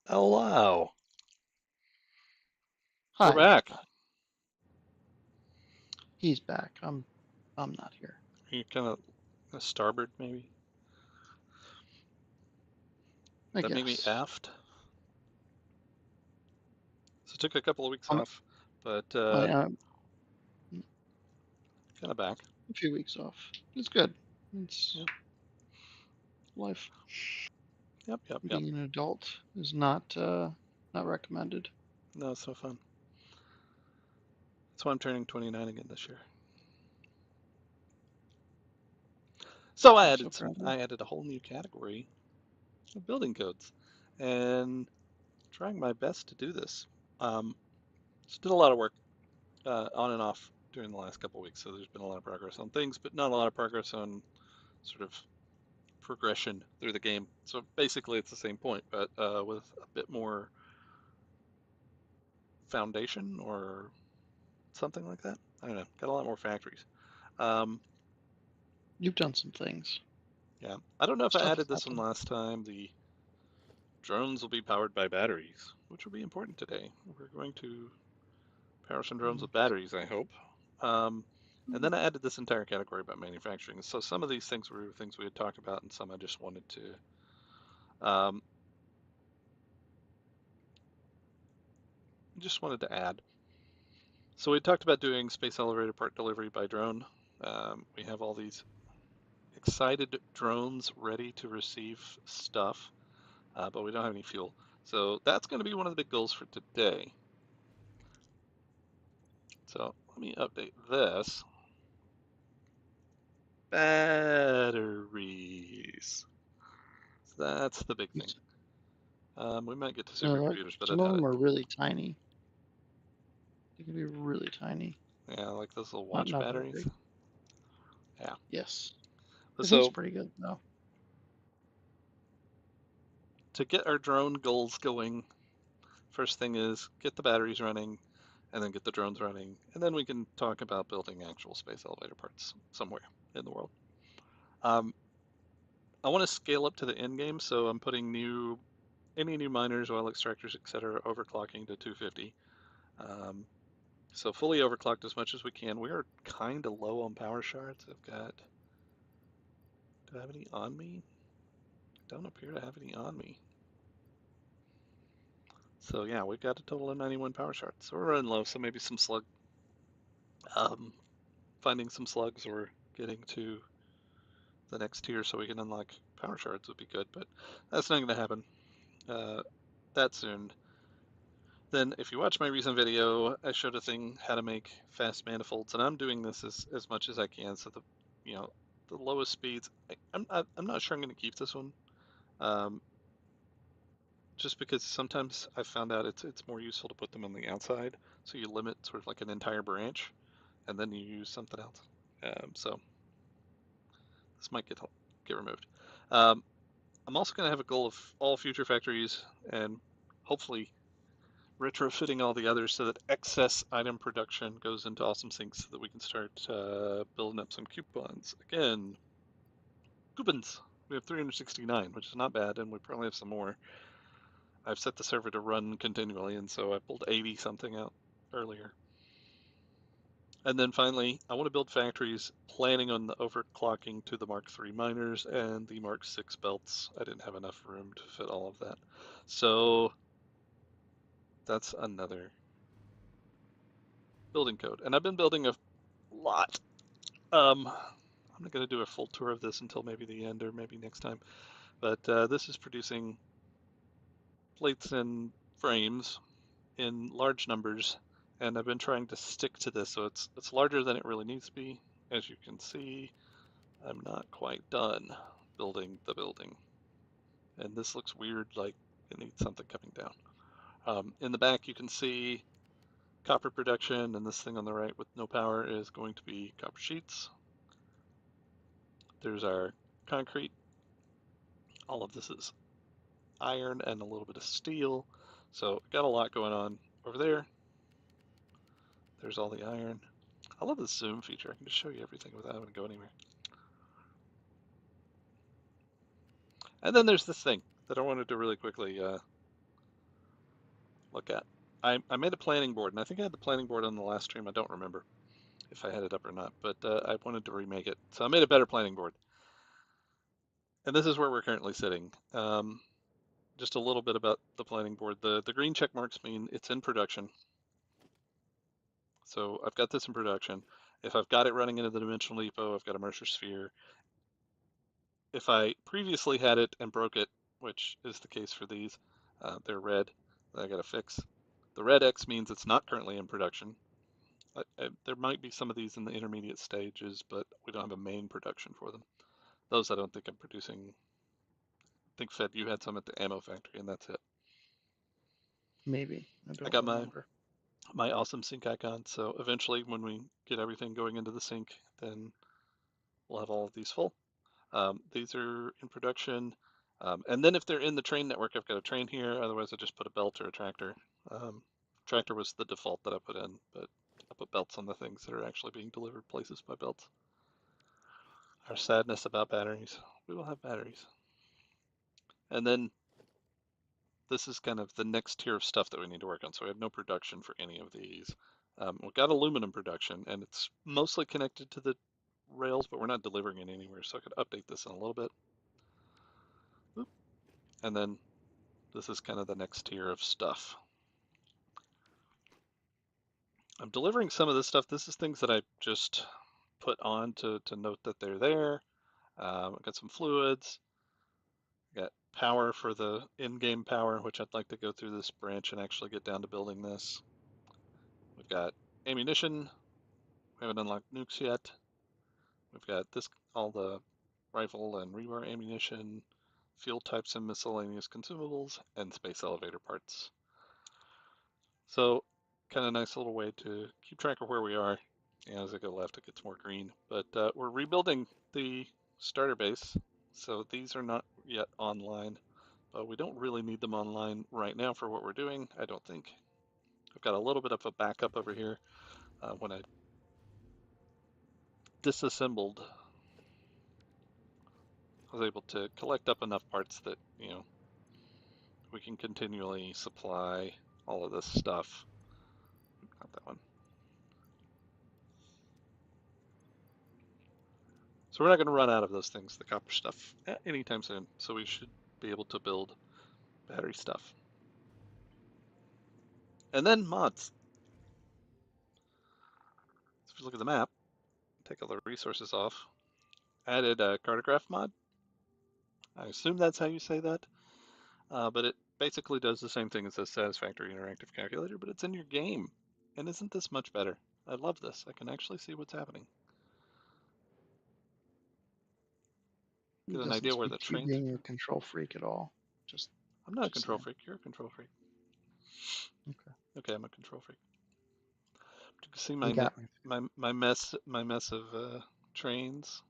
Oh wow, we're Hi, back. he's back. I'm not here. You kind of starboard, maybe. I That make me guess. aft. So took a couple of weeks I'm off, but I am kind of back. a few weeks off. It's good. It's Yep, life. yep, yep, yep. Being an adult is not recommended. No, it's so fun. That's why I'm turning 29 again this year. So I'm so proud of you. I added a whole new category of building codes, and trying my best to do this. Um, just did a lot of work on and off during the last couple of weeks, so there's been a lot of progress on things, but not a lot of progress on sort of progression through the game. So basically, it's the same point, but with a bit more foundation or something like that. I don't know. Got a lot more factories. Um, You've done some things. yeah, I don't know if I Stuff added this one happened. last time. The drones will be powered by batteries, which will be important today. We're going to power some drones with batteries, I hope. Um, and then I added this entire category about manufacturing. So some of these things were things we had talked about, and some I um, just wanted to add. So we talked about doing space elevator part delivery by drone. We have all these excited drones ready to receive stuff, but we don't have any fuel. So that's going to be one of the big goals for today. So let me update this. Batteries. So that's the big thing. We might get to supercomputers, but I Some of doubt it. them are really tiny. They can be really tiny. Yeah, like those little watch Not very batteries. big. Yeah. Yes. This thing's So pretty good though. to get our drone goals going, first thing is get the batteries running, and then get the drones running, and then we can talk about building actual space elevator parts somewhere in the world. Um, I want to scale up to the end game, so I'm putting any new miners, oil extractors, etc., overclocking to 250. Um, so fully overclocked as much as we can. We are kind of low on power shards. Do I have any on me? Don't appear to have any on me. So yeah, we've got a total of 91 power shards. So we're running low. So maybe some slug, um, finding some slugs or getting to the next tier so we can unlock power shards would be good. But that's not going to happen uh, that soon. Then, if you watch my recent video, I showed a thing how to make fast manifolds, and I'm doing this as much as I can. So you know, the lowest speeds. I'm not sure I'm going to keep this one, um, just because sometimes I found out it's more useful to put them on the outside, so you limit sort of like an entire branch, and then you use something else. So this might get removed. Um, I'm also going to have a goal of all future factories and hopefully retrofitting all the others so that excess item production goes into awesome sinks so that we can start building up some coupons. Again, coupons. We have 369, which is not bad, and we probably have some more. I've set the server to run continually, and so I pulled 80 something out earlier. And then finally, I want to build factories planning on the overclocking to the Mark III miners and the Mark VI belts. I didn't have enough room to fit all of that. So that's another building code. And I've been building a lot. I'm not going to do a full tour of this until maybe the end or maybe next time. But this is producing plates and frames in large numbers, and I've been trying to stick to this. So it's larger than it really needs to be. As you can see, I'm not quite done building the building, and this looks weird, like it needs something coming down. In the back, you can see copper production, and this thing on the right with no power is going to be copper sheets. There's our concrete. All of this is iron and a little bit of steel. So got a lot going on over there. There's all the iron. I love this zoom feature. I can just show you everything without having to go anywhere. And then there's this thing that I wanted to really quickly look at. I made a planning board, and I think I had the planning board on the last stream. I don't remember if I had it up or not, but I wanted to remake it. So I made a better planning board. And this is where we're currently sitting. Just a little bit about the planning board. The green check marks mean it's in production. So I've got this in production. If I've got it running into the dimensional depot, I've got a Mercer sphere. If I previously had it and broke it, which is the case for these, they're red. I got to fix. The red X means it's not currently in production. There might be some of these in the intermediate stages, but we don't have a main production for them. Those I don't think I'm producing. I think Fed, you had some at the ammo factory, and that's it. Maybe. I I don't got remember. my awesome sync icon. So eventually, when we get everything going into the sync, then we'll have all of these full. These are in production. And then if they're in the train network, I've got a train here. Otherwise, I just put a belt or a tractor. Tractor was the default that I put in, but I put belts on the things that are actually being delivered places by belts. Our sadness about batteries. We will have batteries. And then this is kind of the next tier of stuff that we need to work on. So we have no production for any of these. We've got aluminum production, and it's mostly connected to the rails, but we're not delivering it anywhere. So I could update this in a little bit. And then this is kind of the next tier of stuff. I'm delivering some of this stuff. This is things that I just put on to note that they're there. I've got some fluids. I got power for the in-game power, which I'd like to go through this branch and actually get down to building this. We've got ammunition. We haven't unlocked nukes yet. We've got this, all the rifle and rebar ammunition, field types and miscellaneous consumables, and space elevator parts. So kind of nice little way to keep track of where we are. And as I go left, it gets more green. But we're rebuilding the starter base. So these are not yet online. But we don't really need them online right now for what we're doing, I don't think. I've got a little bit of a backup over here. When I disassembled, I was able to collect up enough parts that, we can continually supply all of this stuff. Not that one. So we're not going to run out of those things, the copper stuff, anytime soon. So we should be able to build battery stuff. And then mods. So if you look at the map, take all the resources off. Added a cartograph mod. I assume that's how you say that. But it basically does the same thing as a Satisfactory interactive calculator, but it's in your game. And isn't this much better? I love this. I can actually see what's happening. Get It an doesn't idea where the speak to you trains. being a control freak at all. I'm not a Just control saying. freak. You're a control freak. Okay. Okay, I'm a control freak. You can see You got me. my mess of trains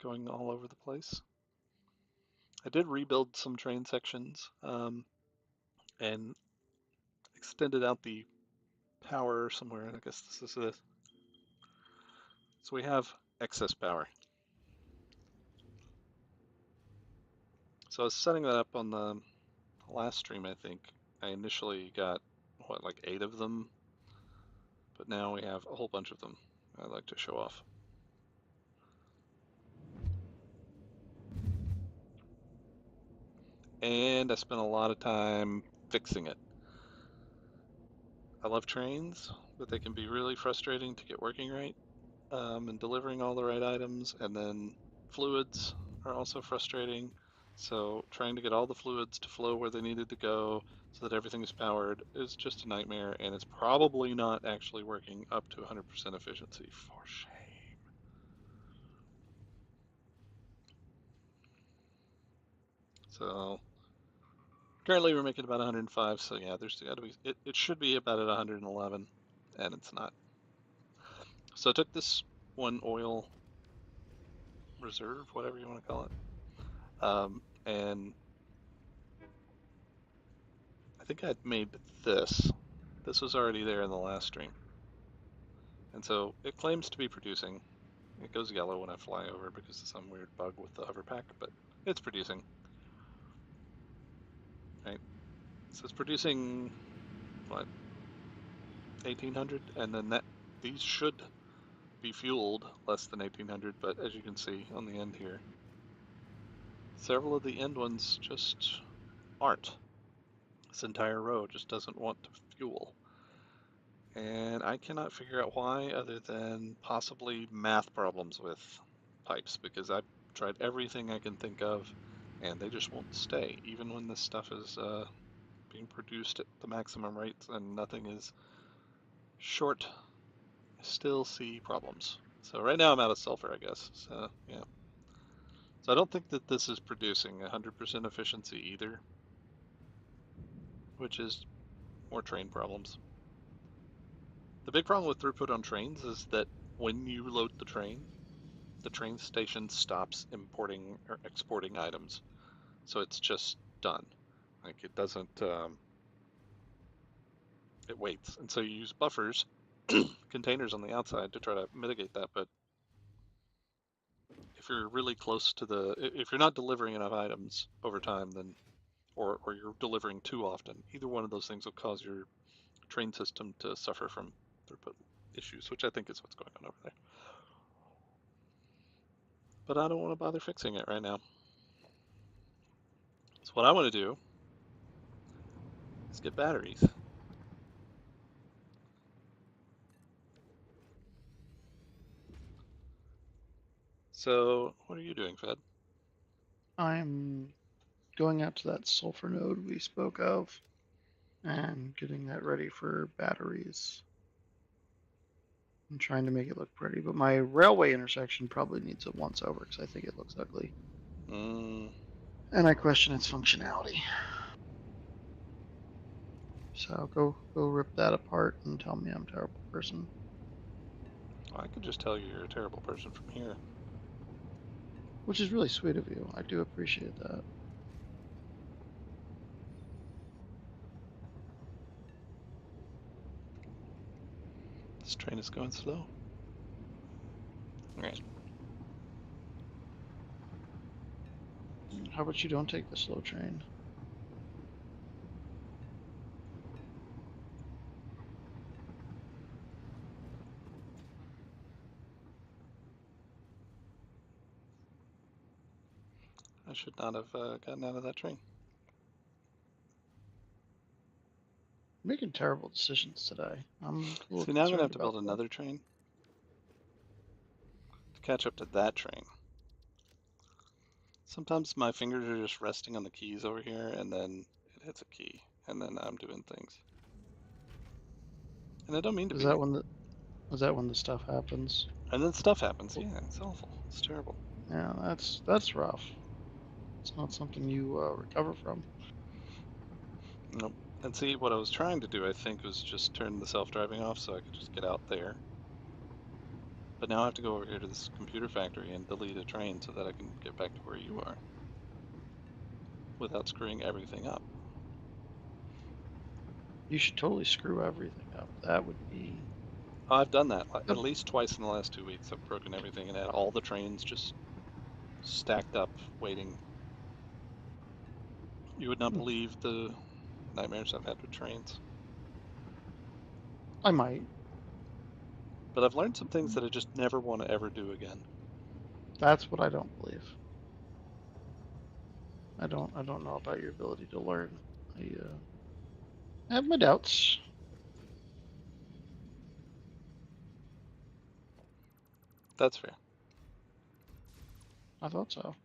going all over the place. I did rebuild some train sections and extended out the power somewhere. I guess this is it. So we have excess power. So I was setting that up on the last stream, I think. I initially got, what, like 8 of them? But now we have a whole bunch of them I'd like to show off. And I spent a lot of time fixing it. I love trains, but they can be really frustrating to get working right and delivering all the right items. And then fluids are also frustrating. So trying to get all the fluids to flow where they needed to go so that everything is powered is just a nightmare, and it's probably not actually working up to 100% efficiency. For shame. So currently we're making about 105, so yeah, there's got to be, it should be about at 111, and it's not. So I took this one oil reserve, whatever you want to call it, and I think I'd made this. This was already there in the last stream. And so it claims to be producing. It goes yellow when I fly over because of some weird bug with the hover pack, but it's producing. Right? So it's producing what, 1800, and then these should be fueled less than 1800, but as you can see on the end here, several of the end ones just aren't. This entire row just doesn't want to fuel. And I cannot figure out why, other than possibly math problems with pipes, because I've tried everything I can think of and they just won't stay, even when this stuff is being produced at the maximum rates and nothing is short. I still see problems. So right now I'm out of sulfur, I guess. So yeah. So I don't think that this is producing 100% efficiency either, which is more train problems. The big problem with throughput on trains is that when you load the train station stops importing or exporting items. So it's just done. Like it doesn't, it waits. And so you use buffers, containers on the outside to try to mitigate that. But if you're really close to if you're not delivering enough items over time, then, or you're delivering too often, either one of those things will cause your train system to suffer from throughput issues, which I think is what's going on over there. But I don't want to bother fixing it right now. So what I want to do is get batteries. So what are you doing, Fed? I'm going out to that sulfur node we spoke of and getting that ready for batteries. I'm trying to make it look pretty, but my railway intersection probably needs a once over because I think it looks ugly. Mm, And I question its functionality. So go rip that apart and tell me I'm a terrible person. I could just tell you you're a terrible person from here. Which is really sweet of you. I do appreciate that. This train is going slow. All right. How about you don't take the slow train? I should not have gotten out of that train. Making terrible decisions today. I'm a little See, now I'm going to have concerned to about build that. another train to catch up to that train. Sometimes my fingers are just resting on the keys over here, and then it hits a key, and then I'm doing things. And I don't mean to Is be. that when the is that when the stuff happens? And then stuff happens. Yeah, it's awful. It's terrible. Yeah, that's rough. It's not something you recover from. Nope. And see, what I was trying to do, I think, was just turn the self-driving off so I could just get out there. But now I have to go over here to this computer factory and delete a train so that I can get back to where you are without screwing everything up. You should totally screw everything up. That would be. I've done that at least twice in the last 2 weeks. I've broken everything and had all the trains just stacked up waiting. You would not believe the nightmares I've had with trains. I might. But I've learned some things that I just never want to ever do again. That's what I don't believe. I don't know about your ability to learn. I have my doubts. That's fair. I thought so.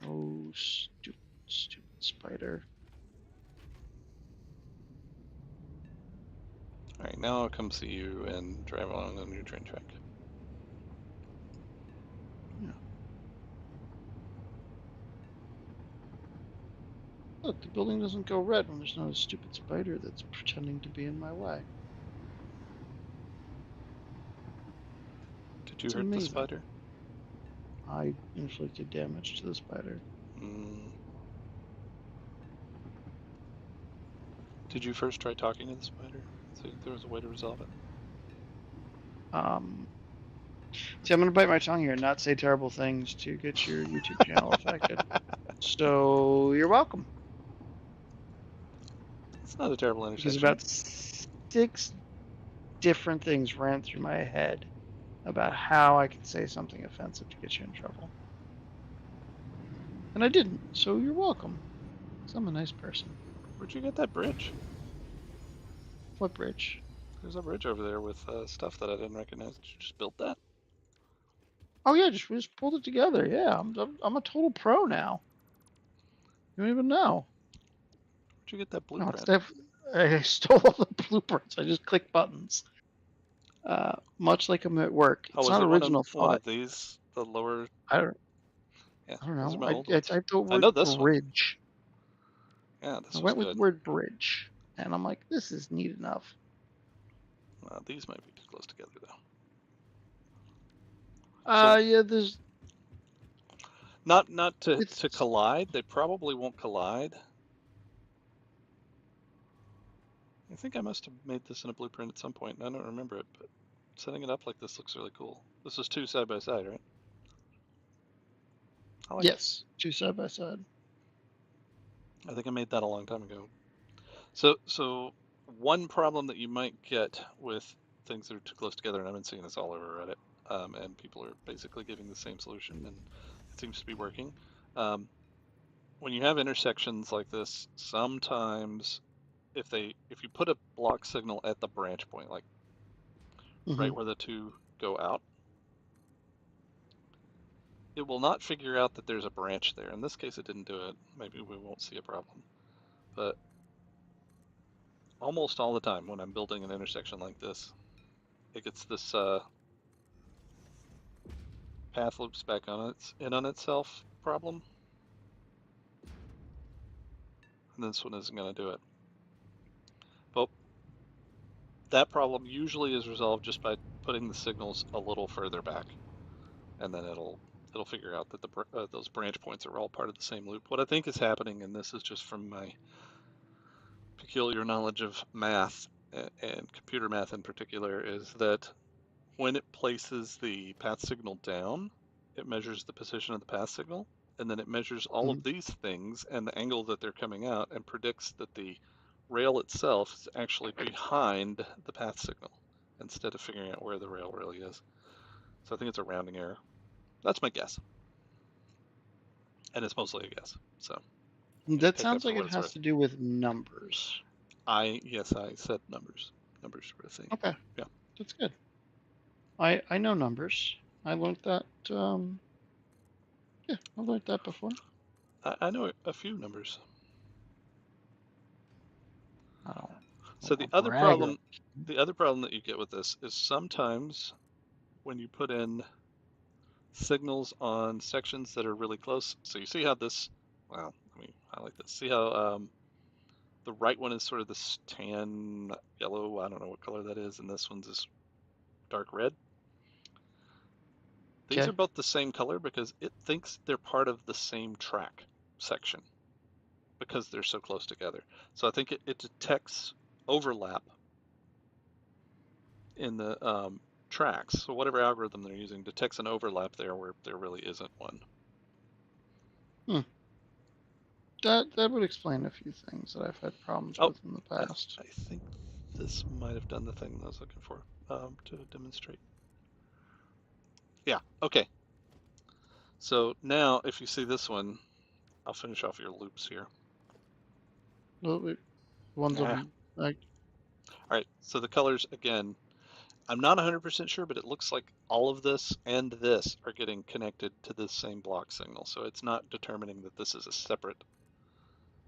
Oh, stupid spider. All right, now I'll come see you and drive along the new train track. Yeah. Look, the building doesn't go red when there's not a stupid spider that's pretending to be in my way. Did you It's hurt the amazing. spider? I inflicted damage to the spider. Mm. Did you first try talking to the spider? See if there was a way to resolve it. See, I'm gonna bite my tongue here and not say terrible things to get your YouTube channel affected. So you're welcome. It's not a terrible because intersection. about 6 different things ran through my head about how I could say something offensive to get you in trouble. And I didn't, so you're welcome. 'Cause I'm a nice person. Where'd you get that bridge? What bridge? There's a bridge over there with stuff that I didn't recognize. Did you just build that? Oh yeah, we just pulled it together. Yeah, I'm a total pro now. You don't even know. Where'd you get that No, it's blueprint? I stole all the blueprints. I just click buttons. Much like I'm at work. Oh, It's was not it original one thought. of these? The lower. I don't Yeah, I don't those are know. my old I ones. typed the I know word this one. bridge. Yeah, I this was went with the good. word bridge, and I'm like, this is neat enough. These might be too close together though. So Yeah, there's not to it's collide. They probably won't collide. I think I must have made this in a blueprint at some point, and I don't remember it, but setting it up like this looks really cool. This is two side by side, right? I like it. yes, two side by side. I think I made that a long time ago. So one problem that you might get with things that are too close together, and I've been seeing this all over Reddit, and people are basically giving the same solution, and it seems to be working. Um, when you have intersections like this, sometimes if you put a block signal at the branch point, like Hmm. right where the two go out, it will not figure out that there's a branch there. In this case, it didn't do it. Maybe we won't see a problem, but almost all the time when I'm building an intersection like this, it gets this path loops back on on itself problem, and this one isn't going to do it. But that problem usually is resolved just by putting the signals a little further back, and then it'll figure out that those branch points are all part of the same loop. What I think is happening, and this is just from my peculiar knowledge of math and computer math in particular, is that when it places the path signal down, it measures the position of the path signal, and then it measures all Hmm. of these things and the angle that they're coming out and predicts that the rail itself is actually behind the path signal instead of figuring out where the rail really is. So I think it's a rounding error. That's my guess. And it's mostly a guess. So you know, That take that sounds for like what it it's has worth. to do with numbers. Yes, I said numbers. Numbers were a thing. Okay, Yeah. that's good. I know numbers. I learned that. Yeah, I learned that before. I know a few numbers. I don't, I So don't want to brag or. the other problem that you get with this is sometimes when you put in signals on sections that are really close. So you see how this, well, let me highlight this. See how the right one is sort of this tan yellow, I don't know what color that is, and this one's this dark red. These are Okay. both the same color because it thinks they're part of the same track section because they're so close together. So I think it detects overlap in the tracks. So whatever algorithm they're using detects an overlap there where there really isn't one. Hmm. That would explain a few things that I've had problems Oh, with in the I, past. I think this might have done the thing I was looking for to demonstrate. Yeah, okay. So now if you see this one, I'll finish off your loops here. Well, ones of Ah, them, like, all right, so the colors, again, I'm not 100% sure, but it looks like all of this and this are getting connected to this same block signal. So it's not determining that this is a separate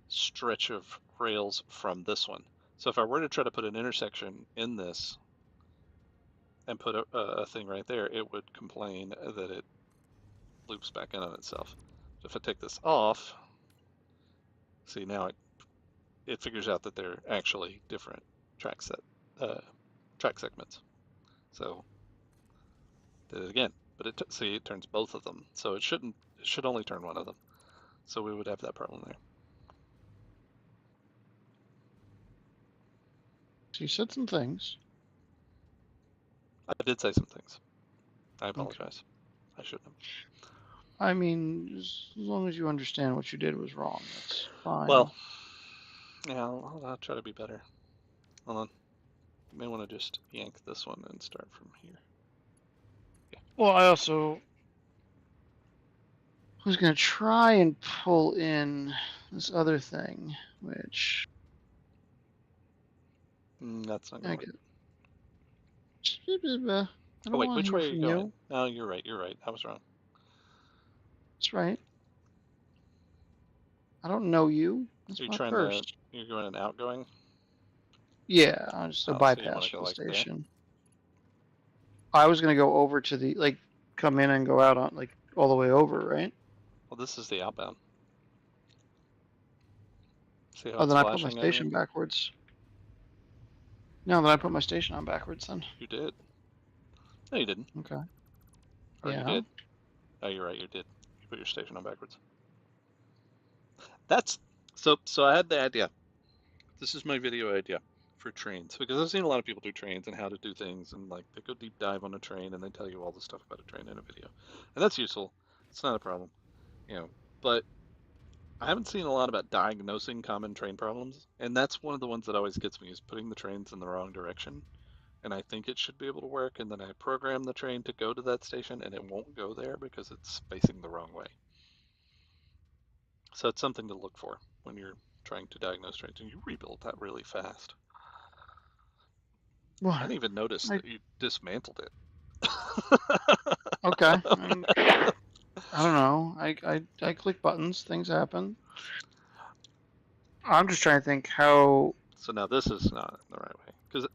stretch of rails from this one. So if I were to try to put an intersection in this and put a thing right there, it would complain that it loops back in on itself. So if I take this off, see now it figures out that they're actually different track set track segments. So did it again, but see it turns both of them. So it should only turn one of them. So we would have that problem there. so you said some things. I did say some things. I Okay. apologize. I shouldn't have. I mean, as long as you understand what you did was wrong, that's Well, fine. Yeah, I'll try to be better. Hold on. You may want to just yank this one and start from here. Well, I also was going to try and pull in this other thing, which That's not I gonna work. get. I Oh don't wait, want to which hear way are you from going? you. No, you're right. You're right. I was wrong. That's right. I don't know you. That's Are you my trying to? first. You're going an outgoing. Yeah, I just a Oh, so you want bypass to for go the like there? station. I was going to go over to the, like, come in and go out on, like, all the way over, right? Well, this is the outbound. See how Oh, it's then I put my flashing at me? station backwards. No, then I put my station on backwards then. You did. No, you didn't. Okay. Or you Yeah. did. Oh, you're right. You did. You put your station on backwards. That's so. So I had the idea. This is my video idea for trains because I've seen a lot of people do trains and how to do things and like they go deep dive on a train and they tell you all the stuff about a train in a video, and that's useful. It's not a problem, you know. But I haven't seen a lot about diagnosing common train problems, and that's one of the ones that always gets me is putting the trains in the wrong direction. And I think it should be able to work, and then I program the train to go to that station, and it won't go there because it's facing the wrong way. So it's something to look for when you're trying to diagnose trains, and you rebuilt that really fast. I What? didn't even notice I that you dismantled it. okay. I don't know. I click buttons. Things happen. I'm just trying to think how. So now this is not the right way. Because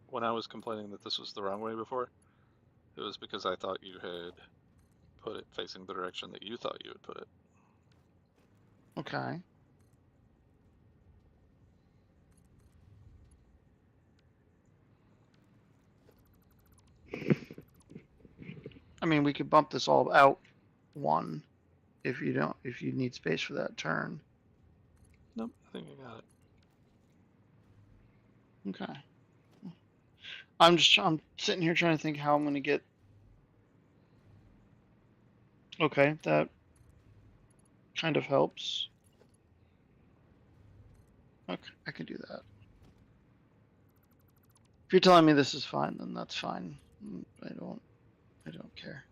when I was complaining that this was the wrong way before, it was because I thought you had put it facing the direction that you thought you would put it. Okay. I mean, we could bump this all out one if you don't, if you need space for that turn. Nope, I think I got it. Okay. I'm sitting here trying to think how I'm going to get. Okay, that kind of helps. Okay, I can do that. If you're telling me this is fine, then that's fine. I don't care.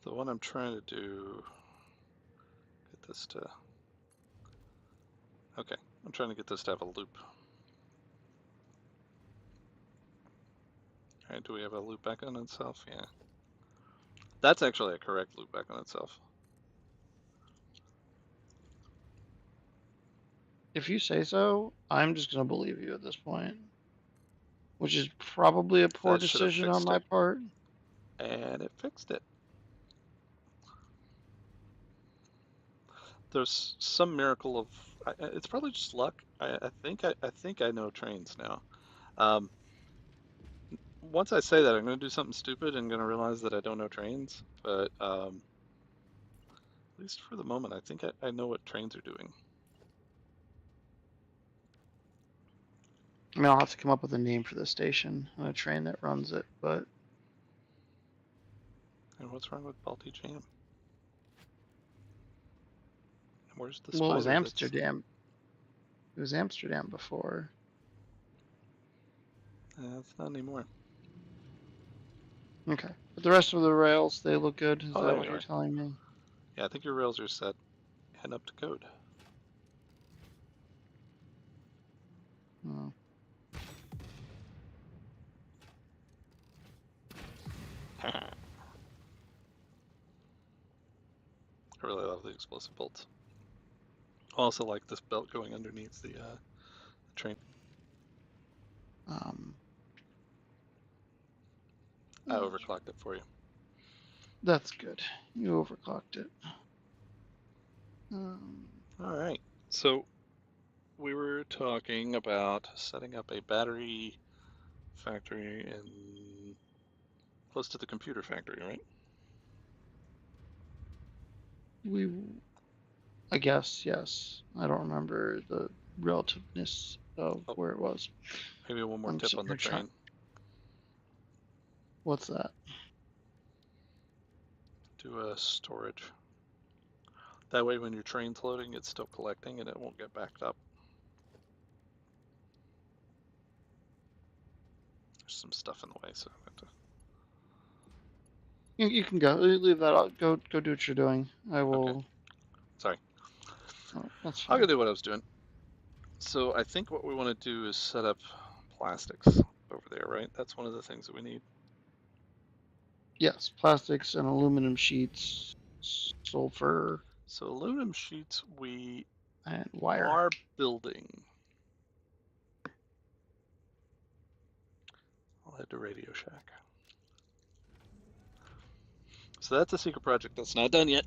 The one I'm trying to do, get this to, okay, I'm trying to get this to have a loop. All right, do we have a loop back on itself? Yeah. That's actually a correct loop back on itself. If you say so, I'm just going to believe you at this point, which is probably a poor That should have decision on fixed my it. part. And it fixed it. There's some miracle of, it's probably just luck. I think I know trains now. Um, once I say that, I'm going to do something stupid and going to realize that I don't know trains. But at least for the moment, I think I know what trains are doing. I mean, I'll have to come up with a name for the station and a train that runs it, but And what's wrong with Balti Jam? And where's the well, it was spider that's... Amsterdam. It was Amsterdam before. It's not anymore. Okay, but the rest of the rails, they look good. Is Oh, that there what we you're are. telling me? Yeah, I think your rails are set and up to code. Oh. I really love the explosive bolts. I also like this belt going underneath the train. Um, I overclocked it for you. that's good. You overclocked it. All right. So we were talking about setting up a battery factory in close to the computer factory, right? we, I guess, yes. I don't remember the relativeness of Oh, where it was. maybe one more I'm tip sitting on the here trying. train. What's that? Do a storage. That way when your train's loading, it's still collecting and it won't get backed up. There's some stuff in the way, so I have to... You can go. Leave that out. Go do what you're doing. I will. Okay. Sorry. Oh, that's I'll fine. go do what I was doing. So I think what we want to do is set up plastics over there, right? That's one of the things that we need. Yes, plastics and aluminum sheets, sulfur, So aluminum sheets we and wire. are building. I'll head to Radio Shack. So that's a secret project that's not done yet.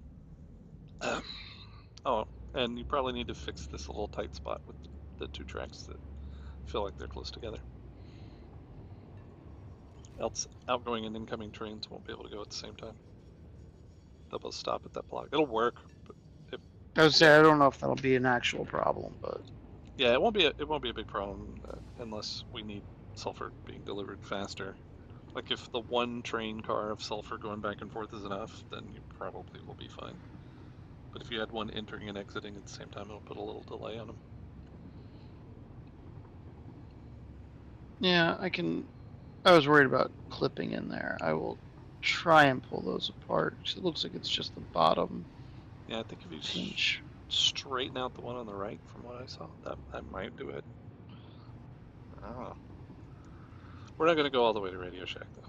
Oh, and you probably need to fix this little tight spot with the two tracks that feel like they're close together. Else outgoing and incoming trains won't be able to go at the same time. They'll both stop at that block. It'll work, but I would say I don't know if that'll be an actual problem, but yeah, it won't be a big problem unless we need sulfur being delivered faster. Like if the one train car of sulfur going back and forth is enough, then you probably will be fine. But if you had one entering and exiting at the same time, it'll put a little delay on them. yeah, I can. I was worried about clipping in there. I will try and pull those apart. It looks like it's just the bottom Yeah, I think if you pinch. straighten out the one on the right from what I saw, that might do it. I don't know. We're not going to go all the way to Radio Shack, though.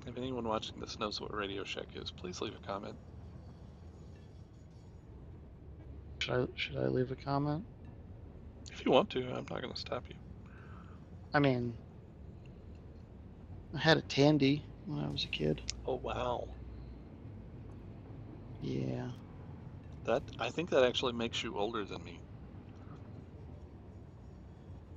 If anyone watching this knows what Radio Shack is, please leave a comment. Should I leave a comment? If you want to, I'm not going to stop you. I mean, I had a Tandy when I was a kid. Oh, wow. Yeah. I think that actually makes you older than me.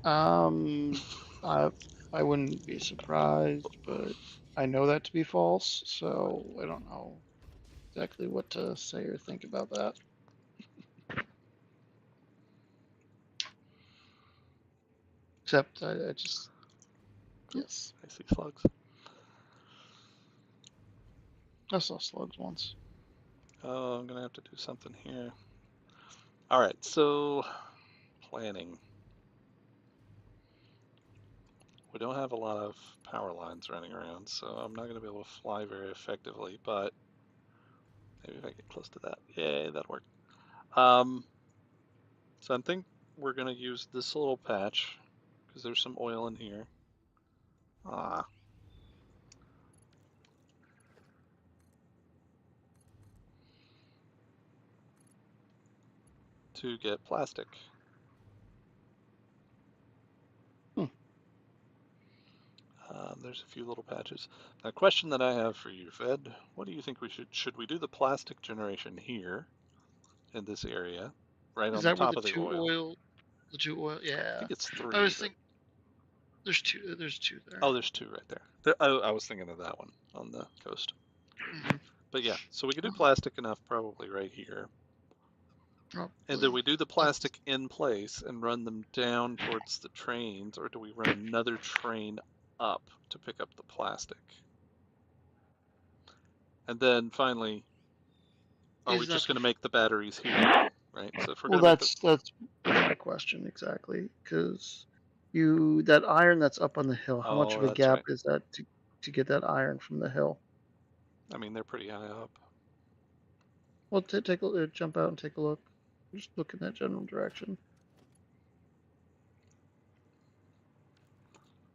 I wouldn't be surprised, but I know that to be false, so I don't know exactly what to say or think about that. Except I just, yes. I see slugs. I saw slugs once. Oh, I'm going to have to do something here. All right, so planning. We don't have a lot of power lines running around, so I'm not going to be able to fly very effectively, but maybe if I get close to that. Yay, that'll work. So I think we're going to use this little patch because there's some oil in here. To get plastic. There's a few little patches. Now, a question that I have for you, Fed, what do you think we should we do the plastic generation here in this area, right Is on the that where top of the oil? the two oil, I yeah. think it's three. I was but... thinking, there's two there. Oh, there's two right there. I was thinking of that one on the coast. Mm-hmm. But yeah, so we could do plastic enough probably right here. Probably. And then we do the plastic in place and run them down towards the trains, or do we run another train up to pick up the plastic? And then finally, are we just going to make the batteries here, right? So if we're going to that's my question exactly, because that iron that's up on the hill, how much of a gap is that to get that iron from the hill? I mean, they're pretty high up. Well, jump out and take a look. Just look in that general direction.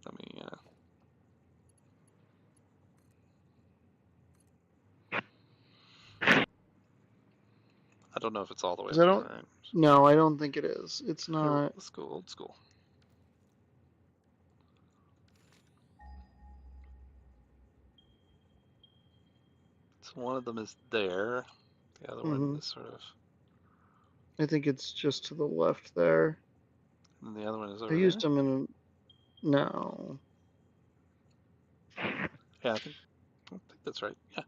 Let me. I don't know if it's all the way up there. No, I don't think it is. It's not. Let's go old school. So one of them is there. The other one is sort of. I think it's just to the left there. And the other one is over there. I used them in. No. Yeah, I think that's right. Yeah.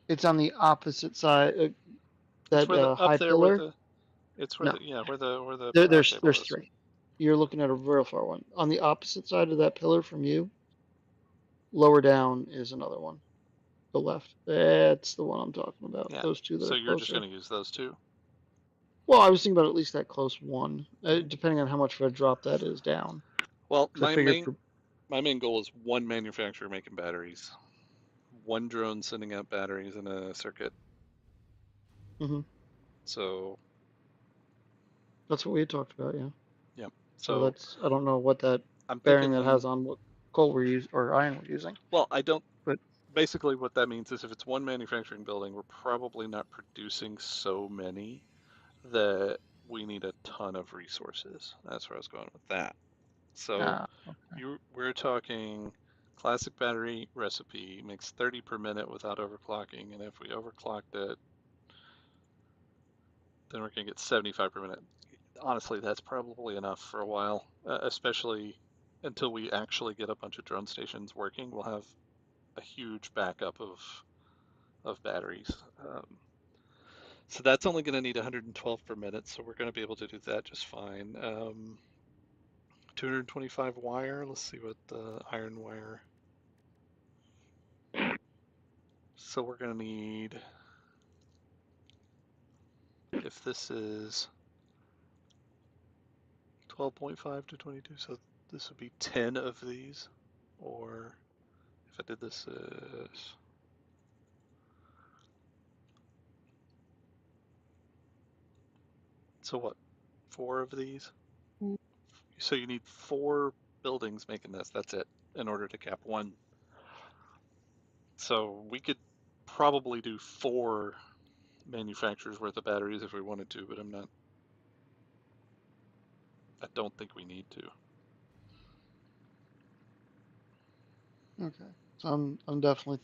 It's on the opposite side. That high pillar. Where the. There's three. You're looking at a real far one. On the opposite side of that pillar from you. lower down is another one. The left. That's the one I'm talking about. Yeah. Those two that So are you're just closer. going to use those two? Well, I was thinking about at least that close one, depending on how much of a drop that is down. Well, Because I figured for. my main goal is one manufacturer making batteries, one drone sending out batteries in a circuit. Mhm. So That's what we had talked about, yeah. yeah. So So that's, I don't know what that I'm bearing that thinking, has on what coal we're using or iron we're using, well, I don't. but Basically, what that means is if it's one manufacturing building, we're probably not producing so many that we need a ton of resources. That's where I was going with that. So okay. we're talking classic battery recipe makes 30 per minute without overclocking, and if we overclocked it, then we're gonna get 75 per minute. Honestly, that's probably enough for a while, especially until we actually get a bunch of drone stations working. We'll have a huge backup of batteries. So that's only going to need 112 per minute, so we're going to be able to do that just fine. 225 wire. Let's see what the iron wire. So we're going to need, if this is 12.5 to 22, so this would be 10 of these. Or if I did this as, so what, 4 of these? So you need 4 buildings making this. That's it, in order to cap one. So we could probably do 4 manufacturers worth of batteries if we wanted to, but I don't think we need to. Okay. So I'm definitely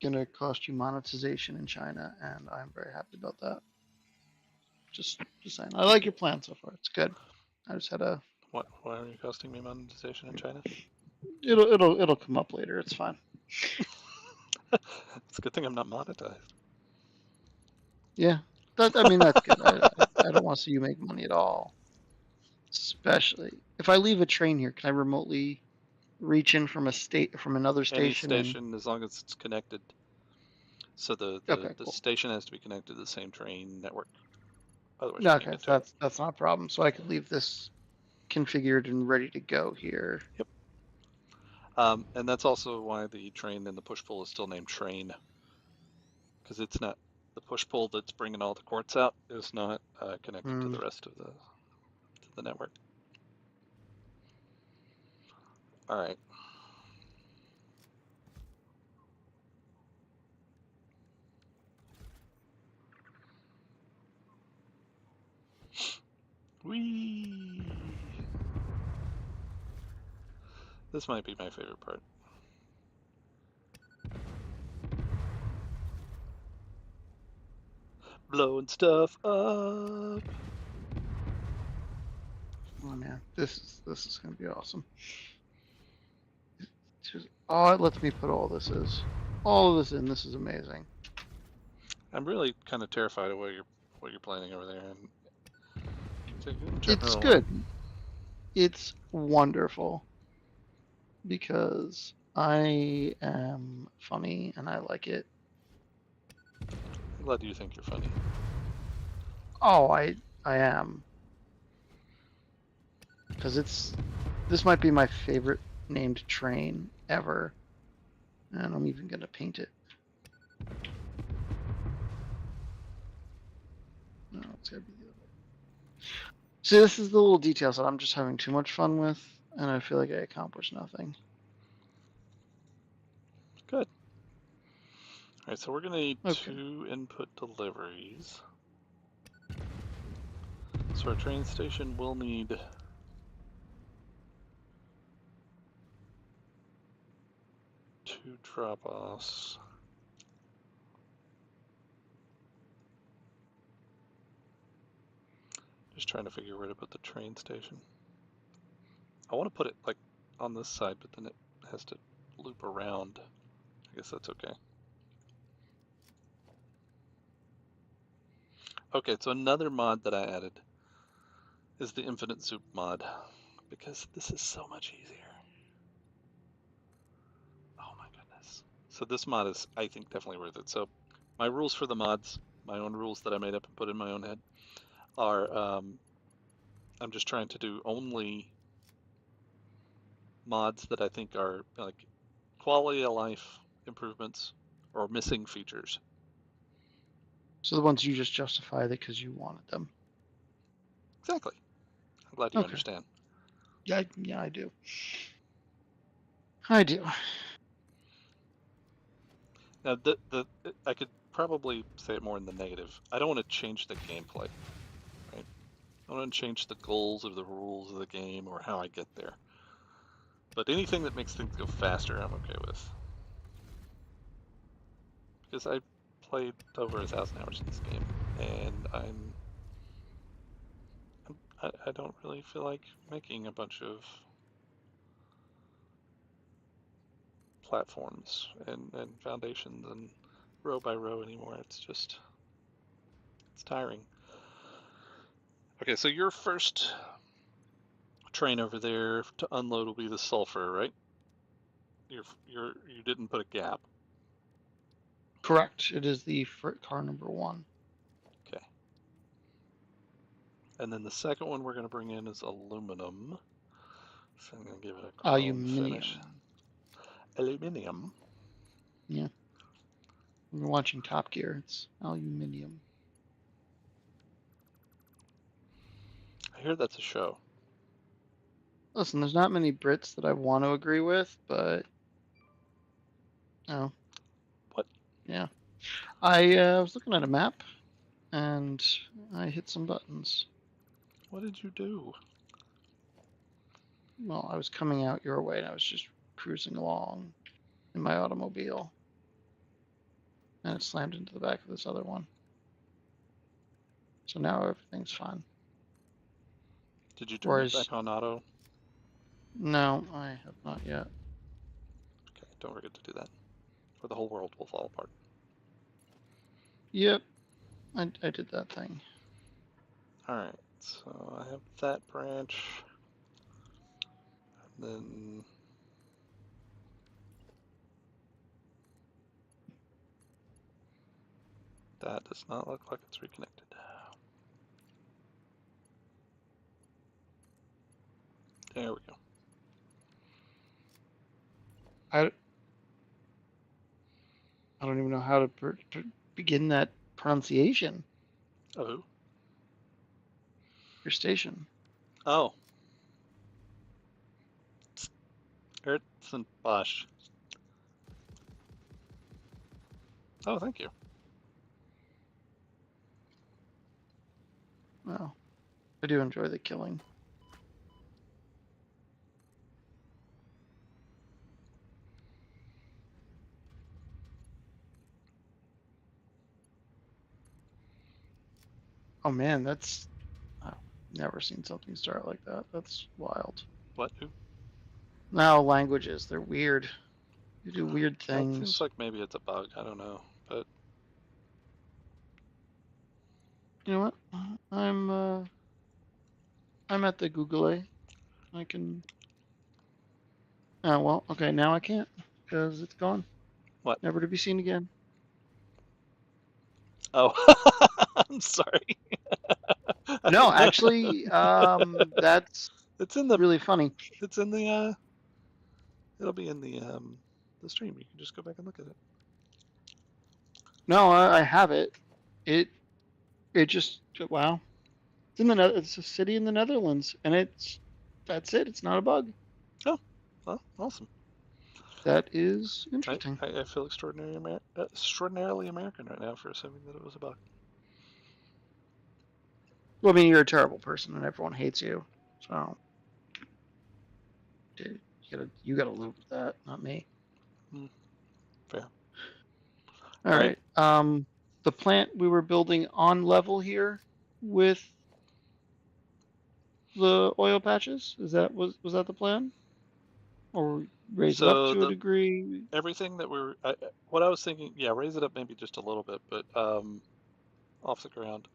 gonna cost you monetization in China, and I'm very happy about that. Just saying. I like your plan so far. It's good. I just had a. Why are you costing me monetization in China? It'll come up later. It's fine. It's a good thing I'm not monetized. Yeah. I mean that's good. I don't want to see you make money at all. Especially if I leave a train here, can I remotely reach in from another Any station and. station, as long as it's connected. So Okay, the cool. station has to be connected to the same train network. Otherwise, you can't Okay, get to it. that's not a problem. So I could leave this configured and ready to go here. Yep. And that's also why the train and the push pull is still named train, because it's not the push pull that's bringing all the quartz out is not connected to Hmm. the rest of the network. All right. Whee! This might be my favorite part. Blowing stuff up. Oh man, this is gonna be awesome. Oh, it lets me put all of this in. This is amazing. I'm really kind of terrified of what you're planning over there, and in It's general, good. It's wonderful because I am funny and I like it. I'm glad you think you're funny. Oh, I am because this might be my favorite named train ever, and I'm even gonna paint it. No, it's gotta be the other way. See, this is the little details that I'm just having too much fun with, and I feel like I accomplished nothing. Good. All right, so we're gonna need Okay. 2 input deliveries. So our train station will need 2 drop-offs. Just trying to figure where to put the train station. I want to put it like on this side, but then it has to loop around. I guess that's okay. Okay, so another mod that I added is the infinite zoop mod, because this is so much easier. Yes. So this mod is, I think, definitely worth it. So my rules for the mods, my own rules that I made up and put in my own head, are I'm just trying to do only mods that I think are like quality of life improvements or missing features. So the ones you just justified it because you wanted them. Exactly. I'm glad you Okay. understand. Yeah, yeah, I do. I do. Now, I could probably say it more in the negative. I don't want to change the gameplay, right? I don't want to change the goals or the rules of the game or how I get there. But anything that makes things go faster, I'm okay with. Because I played over 1,000 hours in this game, and I don't really feel like making a bunch of platforms and foundations and row by row anymore. It's tiring. Okay, so your first train over there to unload will be the sulfur, right? You didn't put a gap. Correct. It is the car number 1. Okay. And then the second one we're going to bring in is aluminum. So I'm going to give it a chrome finish. Aluminium. Aluminium. Yeah. We're watching Top Gear. It's aluminium. I hear that's a show. Listen, there's not many Brits that I want to agree with, but oh, What? yeah. I was looking at a map and I hit some buttons. What did you do? Well, I was coming out your way and I was just cruising along in my automobile, and it slammed into the back of this other one. So now everything's fine. Did you turn it Whereas, back on auto? no, I have not yet. Okay, don't forget to do that, or the whole world will fall apart. Yep, I did that thing. Alright, so I have that branch. And then that does not look like it's reconnected. There we go. I don't even know how to begin that pronunciation. Oh. Your station. Oh. Ertz and Bosch. Oh, thank you. Well, I do enjoy the killing. Oh man, that's I've never seen something start like that. That's wild. What? Who? Now languages, they're weird. They do weird That seems things. like maybe it's a bug. I don't know. But You know what? I'm uh I'm at the Google A. I can oh well, okay, now I can't because it's gone. what? Never to be seen again. Oh, I'm sorry. I No, didn't know. actually, that's It's in the. really funny. It's in the. It'll be in the stream. You can just go back and look at it. No, I have it. It it just wow. It's in the it's a city in the Netherlands, and that's it. It's not a bug. Oh, well, awesome. That is interesting. I feel extraordinarily American right now for assuming that it was a bug. Well, I mean, you're a terrible person, and everyone hates you. So, dude, you gotta live with that, not me. Hmm, fair. All All right. right. The plant we were building on level here with the oil patches. Was that the plan, or raise it up So to a the degree? everything that what I was thinking, yeah, raise it up maybe just a little bit, but off the ground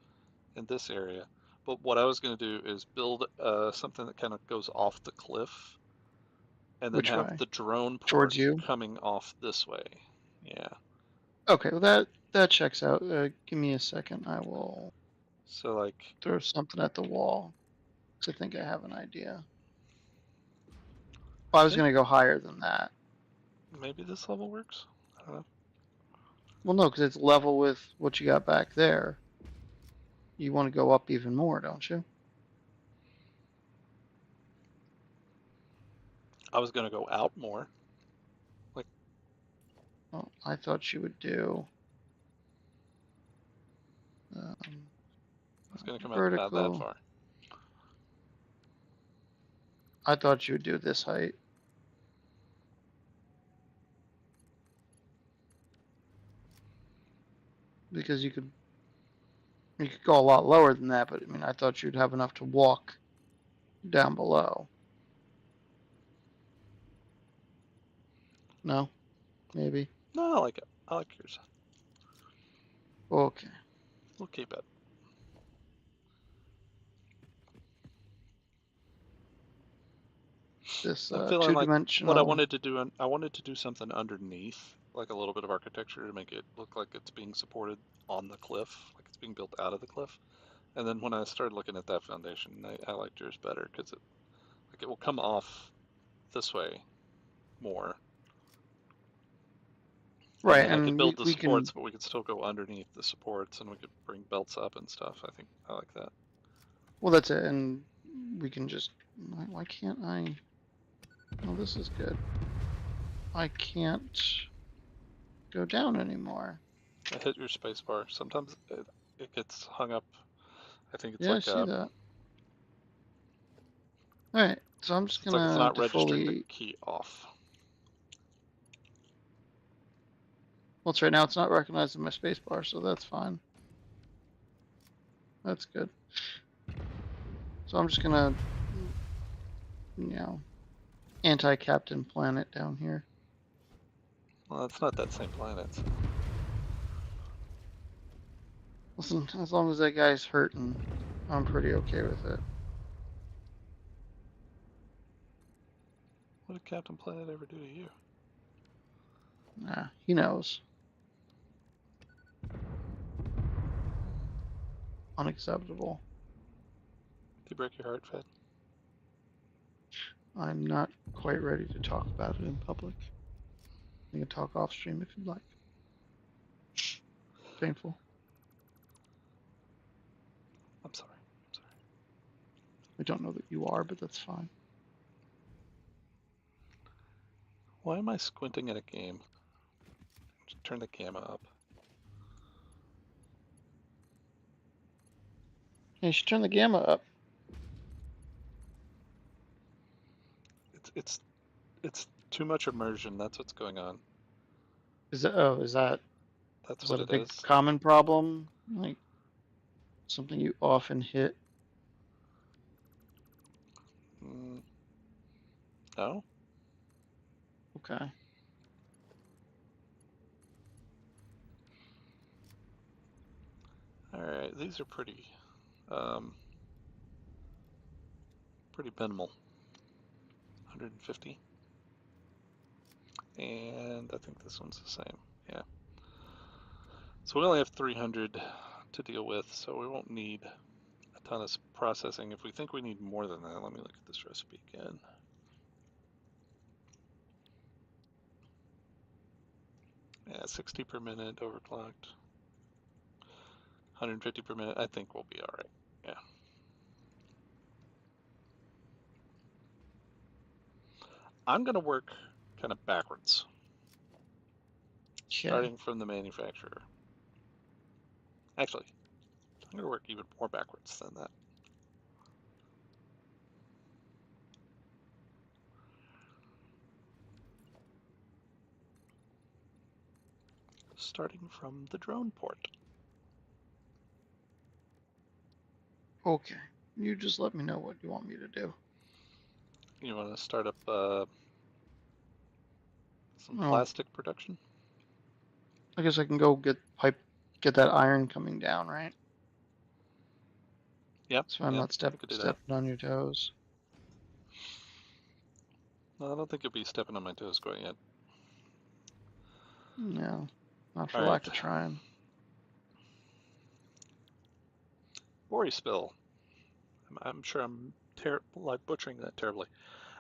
in this area. But what I was going to do is build something that kind of goes off the cliff and then Which have way? the drone Towards port you? coming off this way. Yeah. Okay, well that checks out. Give me a second. I will So like, throw something at the wall. 'Cause I think I have an idea. Well, I I was think gonna go higher than that. maybe this level works. I don't know. Well, no, because it's level with what you got back there. You want to go up even more, don't you? I was gonna go out more. Like, Well, I thought you would do um, I was gonna come out about that vertical. far. I thought you would do this height. Because you could go a lot lower than that, but I mean, I thought you'd have enough to walk down below. No, maybe. No, I like it. I like yours. Okay. We'll keep it. This I'm feeling like what I two-dimensional. wanted to do. I wanted to do something underneath, like a little bit of architecture to make it look like it's being supported on the cliff, like it's being built out of the cliff. And then when I started looking at that foundation, I liked yours better because it will come off this way more, and Right, then I could and build the we can. supports, but we could still go underneath the supports, and we could bring belts up and stuff. I think I like that. Well, that's it, and we can just. Why can't I? Oh, this is good. I can't go down anymore. I hit your space bar. Sometimes it gets hung up. I think it's Yeah, I like see that. All right, so I'm just it's like it's gonna not registering the defoliate. key off. Well, it's right now it's not recognizing my spacebar, so that's fine. That's good. So I'm just gonna, anti-Captain Planet down here. Well, it's not that same planet. So. Listen, as long as that guy's hurting, I'm pretty okay with it. What did Captain Planet ever do to you? Nah, he knows. Unacceptable. Did he break your heart, Fed? I'm not quite ready to talk about it in public. You can talk off stream if you'd like. Painful. I'm sorry. I'm sorry. I don't know that you are, but that's fine. Why am I squinting at a game? Just turn the camera up. Hey, you should turn the gamma up. It's too much immersion. That's what's going on. Is that oh, That's is what that a it big is. common problem? Like something you often hit? No. Okay. All right. These are um, pretty minimal. 150. And I think this one's the same. Yeah. So we only have 300 to deal with, so we won't need a ton of processing. If we think we need more than that, let me look at this recipe again. Yeah, 60 per minute overclocked. 150 per minute. I think we'll be all right. Yeah. I'm going to work kind of backwards, Okay. starting from the manufacturer. Actually, I'm going to work even more backwards than that. Starting from the drone port. Okay. You just let me know what you want me to do. You want to start up some Oh, plastic production? I guess I can go get that iron coming down, right? Yep, So I'm yep, not we could do that. stepping on your toes. No, I don't think you'll be stepping on my toes quite yet. No, not All for right. lack of trying. Ori spill. I'm sure I'm like butchering that terribly.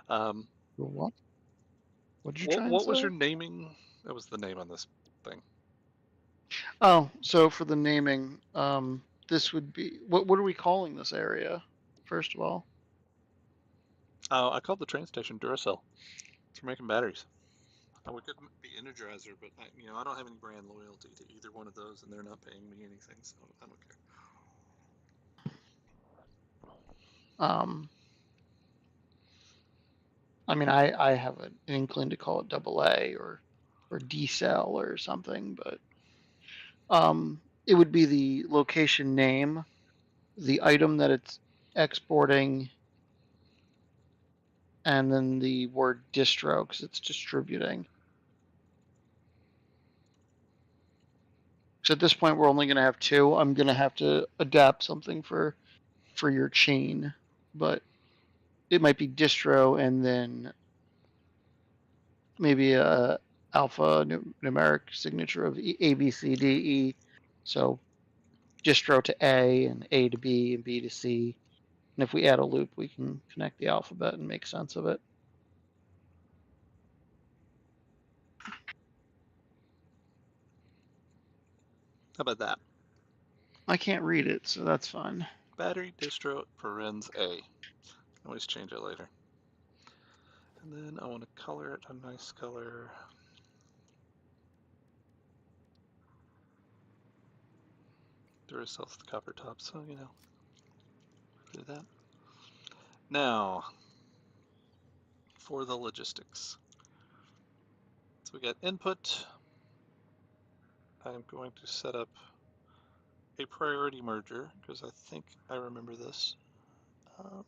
Um, For what? What did you what try and what was your say? naming? That was the name on this thing. Oh, so for the naming, this would be what are we calling this area? First of all, I called the train station Duracell. It's for making batteries. We could be Energizer, but I don't have any brand loyalty to either one of those, and they're not paying me anything, so I don't care. um, I mean, I have an inkling to call it double A or D cell or something, but it would be the location name, the item that it's exporting, and then the word distro because it's distributing. So at this point, we're only going to have two. I'm going to have to adapt something for your chain, but it might be distro and then maybe a alpha numeric signature of A, B, C, D, E. So distro to A and A to B and B to C. And if we add a loop, we can connect the alphabet and make sense of it. How about that? I can't read it, so that's fine. Battery distro parens A. Always change it later. And then I want to color it a nice color. Duracell's the copper top, so do that. Now for the logistics. So we got input. I'm going to set up a priority merger because I think I remember this. I'm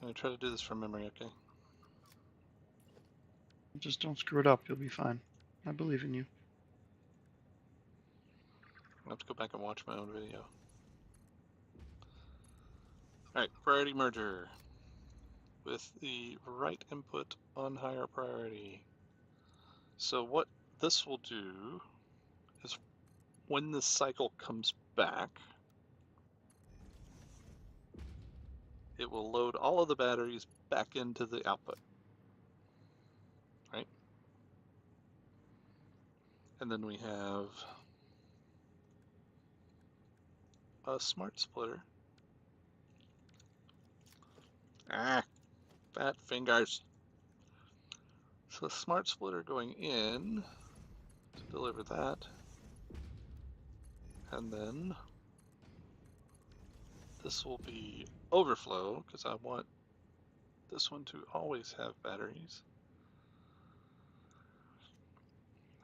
going to try to do this from memory, okay? Just don't screw it up. You'll be fine. I believe in you. I have to go back and watch my own video. All right, priority merger with the right input on higher priority. So what this will do is when this cycle comes back, it will load all of the batteries back into the output, right? And then we have a smart splitter. Fat fingers. So smart splitter going in to deliver that. And then this will be overflow because I want this one to always have batteries.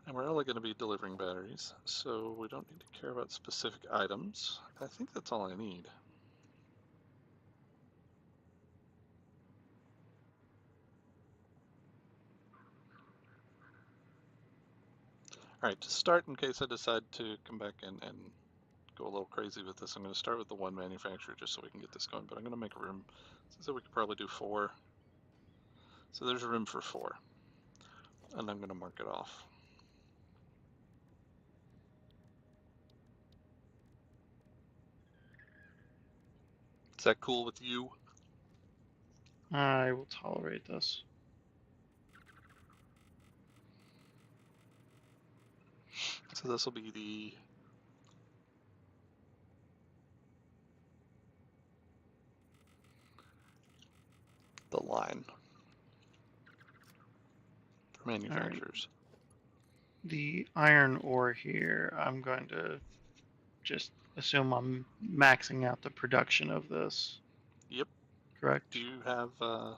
And we're only going to be delivering batteries, so we don't need to care about specific items. I think that's all I need. All right, to start, in case I decide to come back and go a little crazy with this, I'm going to start with the one manufacturer just so we can get this going, but I'm going to make room. So we could probably do 4. So there's room for 4, and I'm going to mark it off. Is that cool with you? I will tolerate this. So this will be the line for All right. manufacturers. The iron ore here, I'm going to just assume I'm maxing out the production of this. Yep. Correct? Do you have power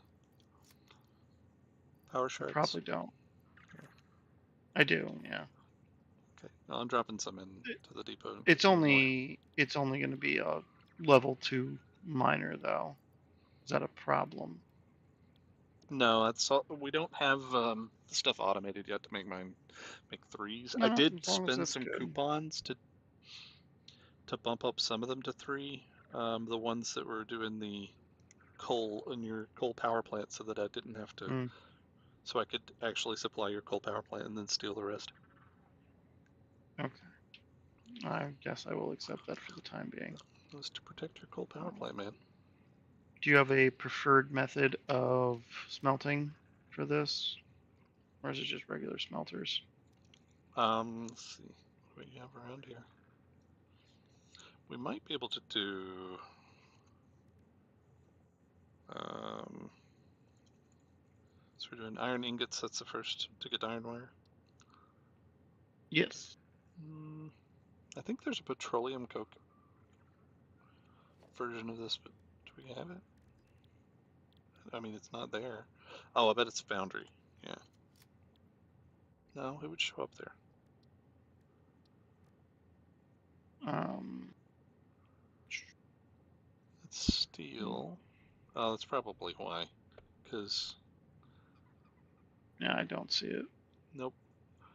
I shards? probably don't. Here. I do, yeah. Okay. Well, I'm dropping some into the depot in It's case you need more. only going to be a level 2 miner though. Is that a problem? No, that's all. We don't have the stuff automated yet to make 3s. I No, did as long as spend that's some good. coupons to bump up some of them to 3. The ones that were doing the coal in your coal power plant so that I didn't have to, Mm, so I could actually supply your coal power plant and then steal the rest. okay. I guess I will accept that for the time being. It was to protect your coal power Um, plant, man. do you have a preferred method of smelting for this? Or is it just regular smelters? Let's see what we have around here. We might be able to do, so we're doing iron ingots. That's the first to get iron wire. Yes. I think there's a petroleum coke version of this, but do we have it? I mean, it's not there. Oh, I bet it's foundry. Yeah. No, it would show up there. Um, It's steel. Oh, that's probably why. Because, yeah, I don't see it. nope.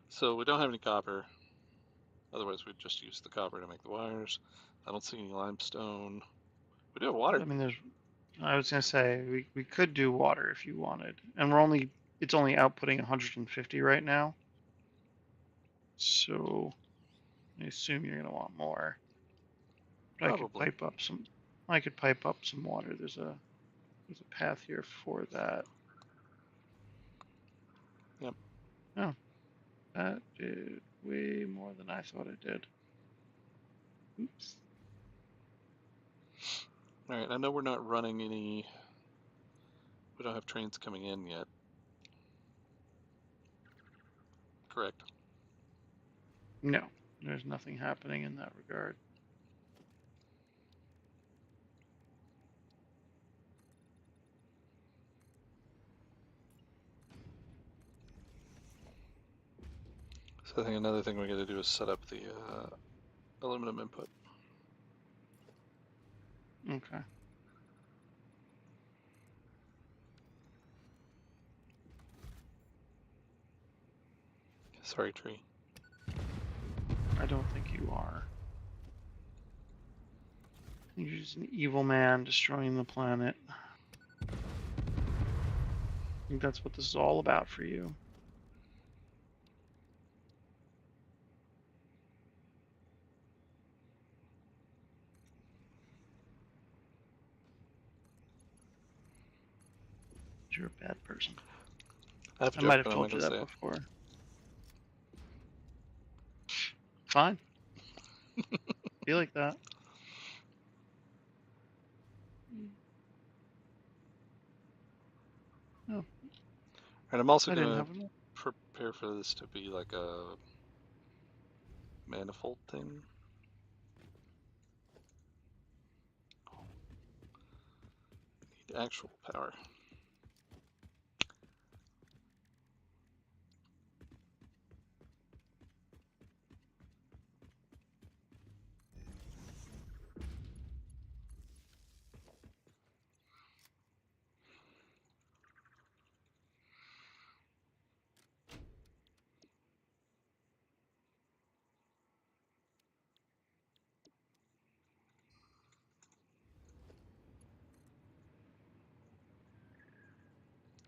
So we don't have any copper. Otherwise, we'd just use the copper to make the wires. I don't see any limestone. We do have water. I mean, I was gonna say we could do water if you wanted, and it's only outputting 150 right now, so I assume you're gonna want more. But Probably. I could pipe up some water. There's a path here for that. Yep. Oh, that did way more than I thought it did. Oops. All right. I know we're not running any. We don't have trains coming in yet. Correct. No, there's nothing happening in that regard. So I think another thing we got to do is set up the aluminum input. Okay. Sorry, tree. I don't think you are. You're just an evil man destroying the planet. I think that's what this is all about for you. You're a bad person. I have a I joke, might have but I'm not told you going to that say it. before. Fine. Be like that. Oh, And I'm also I didn't going to have enough. prepare for this to be like a manifold thing. Need actual power.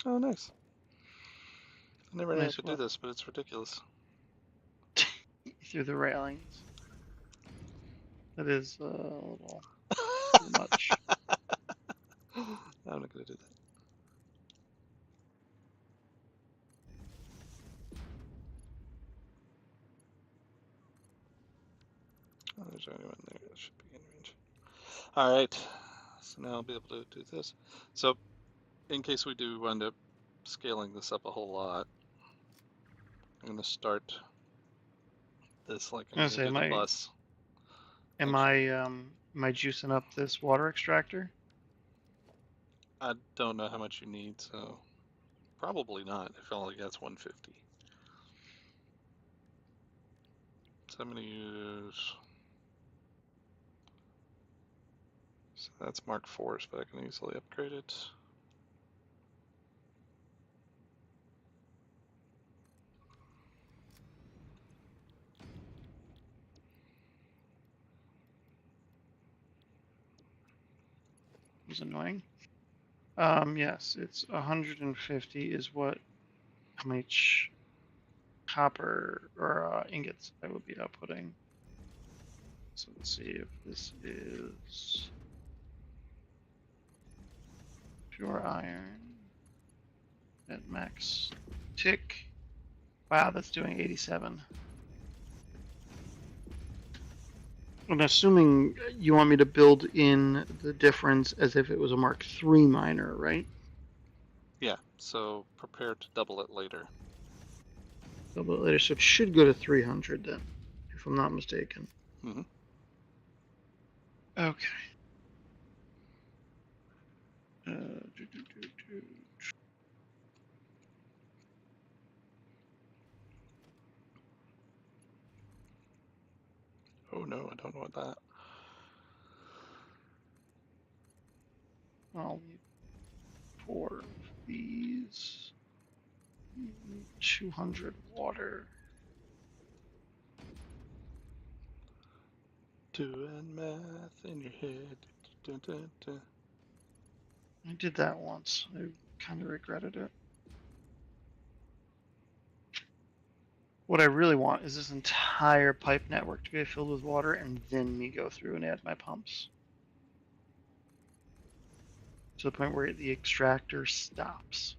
Oh, nice. I never knew I Nice could do what? this, but it's ridiculous. Through the railings. That is a little too much. I'm not going to do that. Oh, there's only one there. That should be in range. All right. So now I'll be able to do this. So in case we do wind up scaling this up a whole lot, I'm going to start this like I'm I was going to gonna say, do the bus. am I juicing up this water extractor? I don't know how much you need, so probably not if all you got's 150. So I'm going to use. So that's Mark 4s, but I can easily upgrade it. It was annoying. Yes, it's 150 is what how much copper or ingots I would be outputting. So let's see if this is pure iron at max tick. Wow, that's doing 87. I'm assuming you want me to build in the difference as if it was a Mark III miner, right? Yeah, so prepare to double it later. Double it later, so it should go to 300 then, if I'm not mistaken. Mm-hmm. Okay. Do, do, do, do. Oh no, I don't know what that. I'll need 4 of these. 200 water. Doing math in your head. Dun, dun, dun. I did that once. I kind of regretted it. What I really want is this entire pipe network to be filled with water and then me go through and add my pumps. To the point where the extractor stops.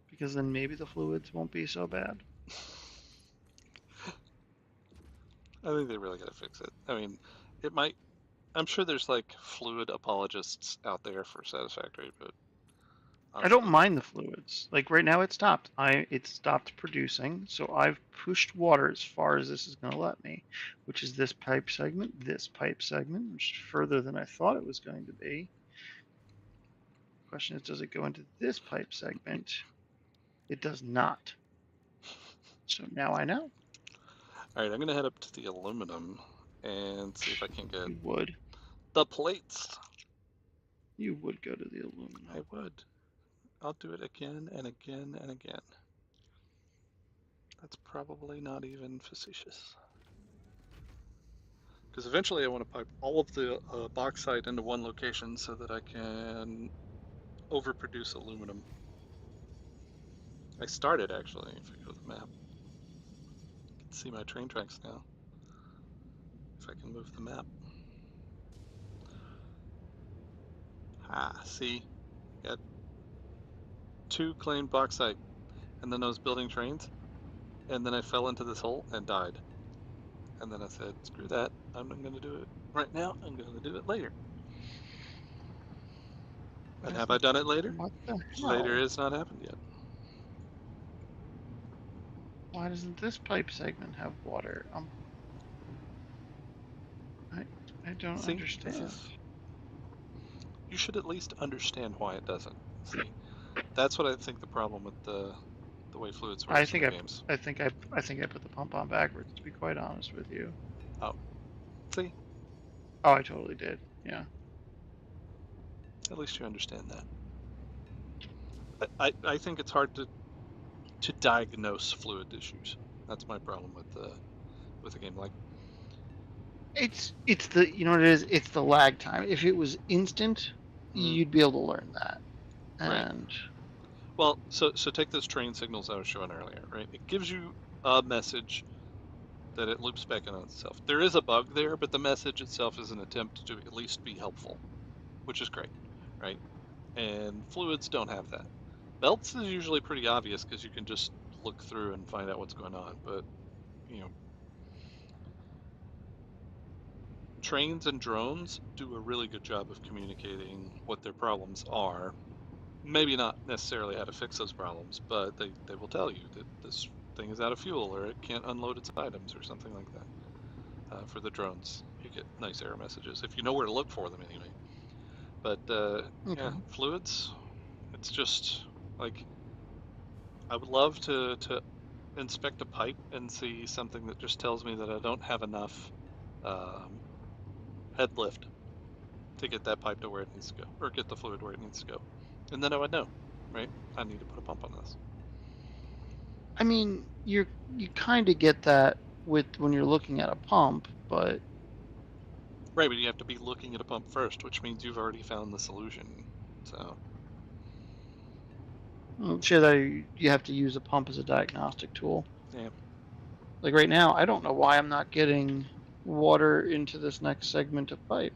Because then maybe the fluids won't be so bad. I think they really gotta fix it. I mean, it might. I'm sure there's like fluid apologists out there for Satisfactory, but I don't honestly, mind the fluids. Like right now it stopped. It stopped producing, so I've pushed water as far as this is going to let me, which is this pipe segment, which is further than I thought it was going to be. Question is, does it go into this pipe segment? It does not. So now I know. all right, I'm gonna head up to the aluminum and see if I can get You would. the plates. You would go to the I aluminum. would. I'll do it again and again and again. That's probably not even facetious. Because eventually I want to pipe all of the bauxite into one location so that I can overproduce aluminum. I started actually, if I go to the map. You can see my train tracks now. If I can move the map. Ah, see? Got 2 claimed bauxite. And then I was building trains. And then I fell into this hole and died. And then I said, screw that. I'm not going to do it right now. I'm going to do it later. And have I done it later? What the Later hell? has not happened yet. Why doesn't this pipe segment have water? I, I don't See, this understand. is. You should at least understand why it doesn't. See, that's what I think the problem with the way fluids I works in think the I, games. I think I put the pump on backwards. To be quite honest with you. Oh, see, Oh, I totally did. Yeah. at least you understand that. I think it's hard to diagnose fluid issues. That's my problem with the game. Like, It's the you know what it is. It's the lag time. If it was instant, mm, you'd be able to learn that. right. And Well, so take those train signals I was showing earlier, right? It gives you a message that it loops back in on itself. There is a bug there, but the message itself is an attempt to at least be helpful, which is great, right? And fluids don't have that. Belts is usually pretty obvious because you can just look through and find out what's going on. But you know, trains and drones do a really good job of communicating what their problems are. Maybe not necessarily how to fix those problems, but they will tell you that this thing is out of fuel or it can't unload its items or something like that. For the drones, you get nice error messages if you know where to look for them anyway. But okay. yeah, fluids, it's just like I would love to inspect a pipe and see something that just tells me that I don't have enough um, head lift to get that pipe to where it needs to go, or get the fluid where it needs to go. And then I would know, right? I need to put a pump on this. I mean, you kind of get that with when you're looking at a pump, but Right, but you have to be looking at a pump first, which means you've already found the solution. So. Sure that you have to use a pump as a diagnostic tool. Yeah. Like right now, I don't know why I'm not getting water into this next segment of pipe.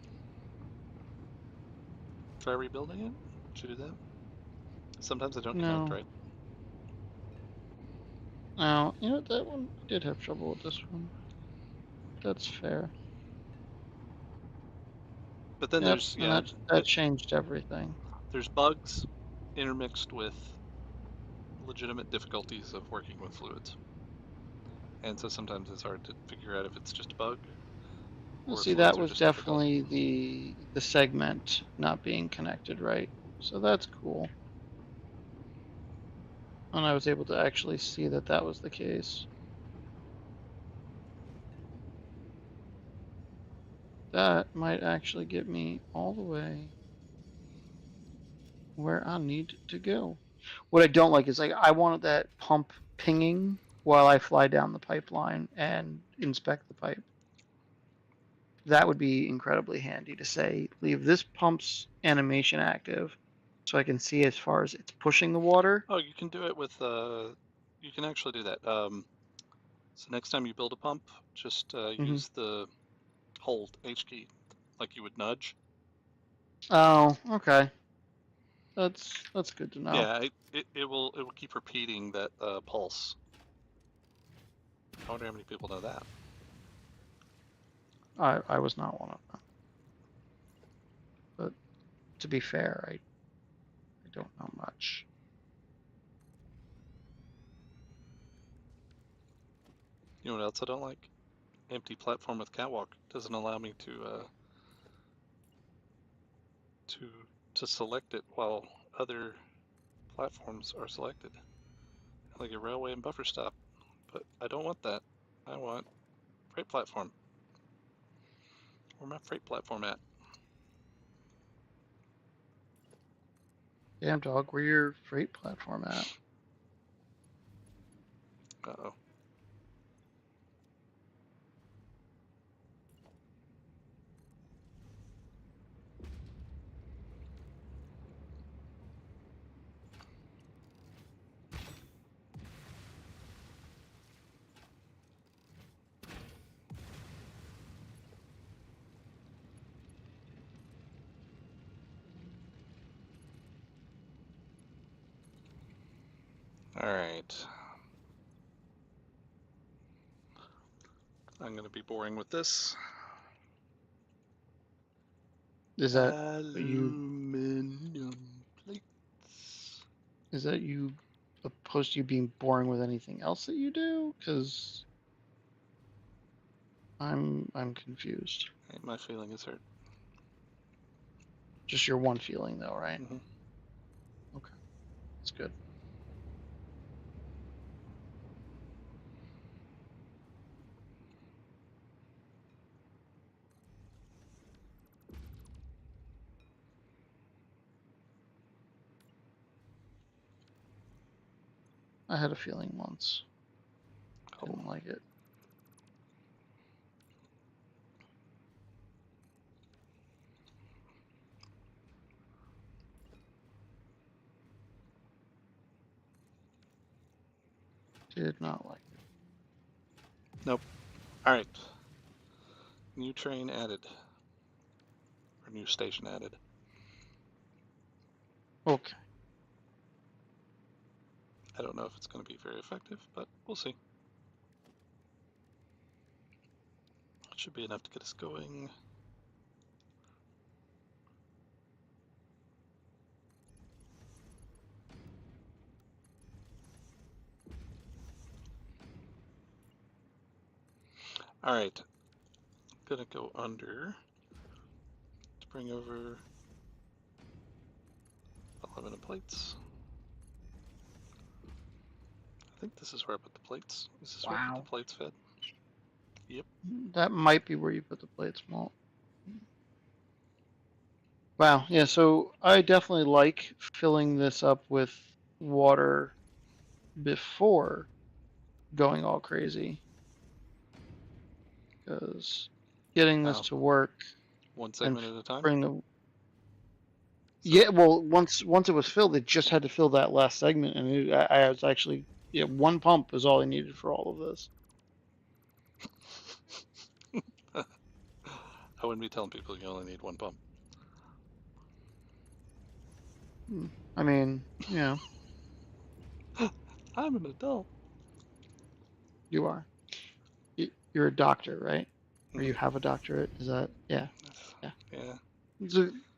Try rebuilding it? Should you do that? Sometimes they don't connect No. right. Oh, you know, that one I did have trouble with this one. That's fair. But then Yep, there's, and yeah, that changed everything. there's bugs intermixed with legitimate difficulties of working with fluids. And so sometimes it's hard to figure out if it's just a bug Well, or see, fluids that are was just not hooked up. definitely the segment not being connected right. So that's cool. And I was able to actually see that that was the case. That might actually get me all the way where I need to go. What I don't like is like I wanted that pump pinging while I fly down the pipeline and inspect the pipe. That would be incredibly handy to say, leave this pump's animation active so I can see as far as it's pushing the water. Oh, you can do it with, you can actually do that. So next time you build a pump, just Hmm. use the hold H key like you would nudge. Oh, okay. That's good to know. Yeah, it will keep repeating that pulse. I wonder how many people know that. I was not one of them. But to be fair, I don't know much. You know what else I don't like? Empty platform with catwalk doesn't allow me to to select it while other platforms are selected, like a railway and buffer stop. But I don't want that. I want freight platform. Where my freight platform at? Damn dog, where your freight platform at? Uh-oh. All right. I'm going to be boring with this. Is that you? Aluminum plates. Is that you opposed to you being boring with anything else that you do? Because I'm confused. My feeling is hurt. Just your one feeling though, right? Mm-hmm. Okay, that's good. I had a feeling once. Oh, Didn't like it. Did not like it. nope. All right. New train added, or new station added. Okay. I don't know if it's going to be very effective, but we'll see. It should be enough to get us going. All right. Gonna go under to bring over aluminum plates. I think this is where I put the plates. Is this where I put Wow. the plates fed? Yep. That might be where you put the plates, Malt. Wow. Yeah. So I definitely like filling this up with water before going all crazy, because getting this Wow. to work One and segment at a time. bring the So Yeah, well, once it was filled, they just had to fill that last segment, and I was actually, one pump is all I needed for all of this. I wouldn't be telling people you only need one pump. I mean, I'm an adult. you are. You're a doctor, right? Or you Mm-hmm. have a doctorate? Is that? Yeah, yeah. Yeah,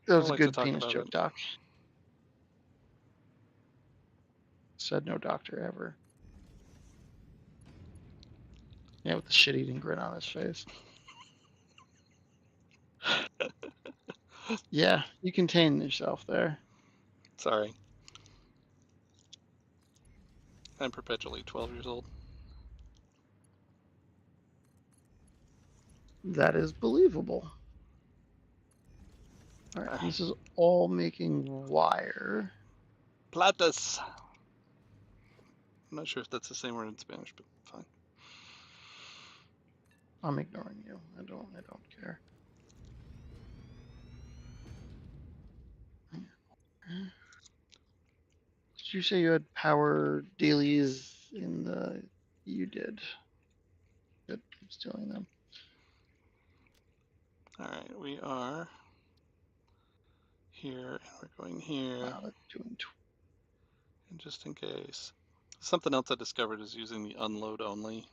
That I was don't a like to good talk penis about it. joke, Doc. Said no doctor ever. Yeah, with the shit-eating grin on his face. Yeah, you contain yourself there. Sorry, I'm perpetually 12 years old. That is believable. All right, and this is all making wire. Platas. I'm not sure if that's the same word in Spanish, but fine. I'm ignoring you. I don't care. Did you say you had power dailies in the? You did. Good. I'm stealing them. All right, we are here, and we're going here, Wow, that's doing. and just in case. Something else I discovered is using the unload only,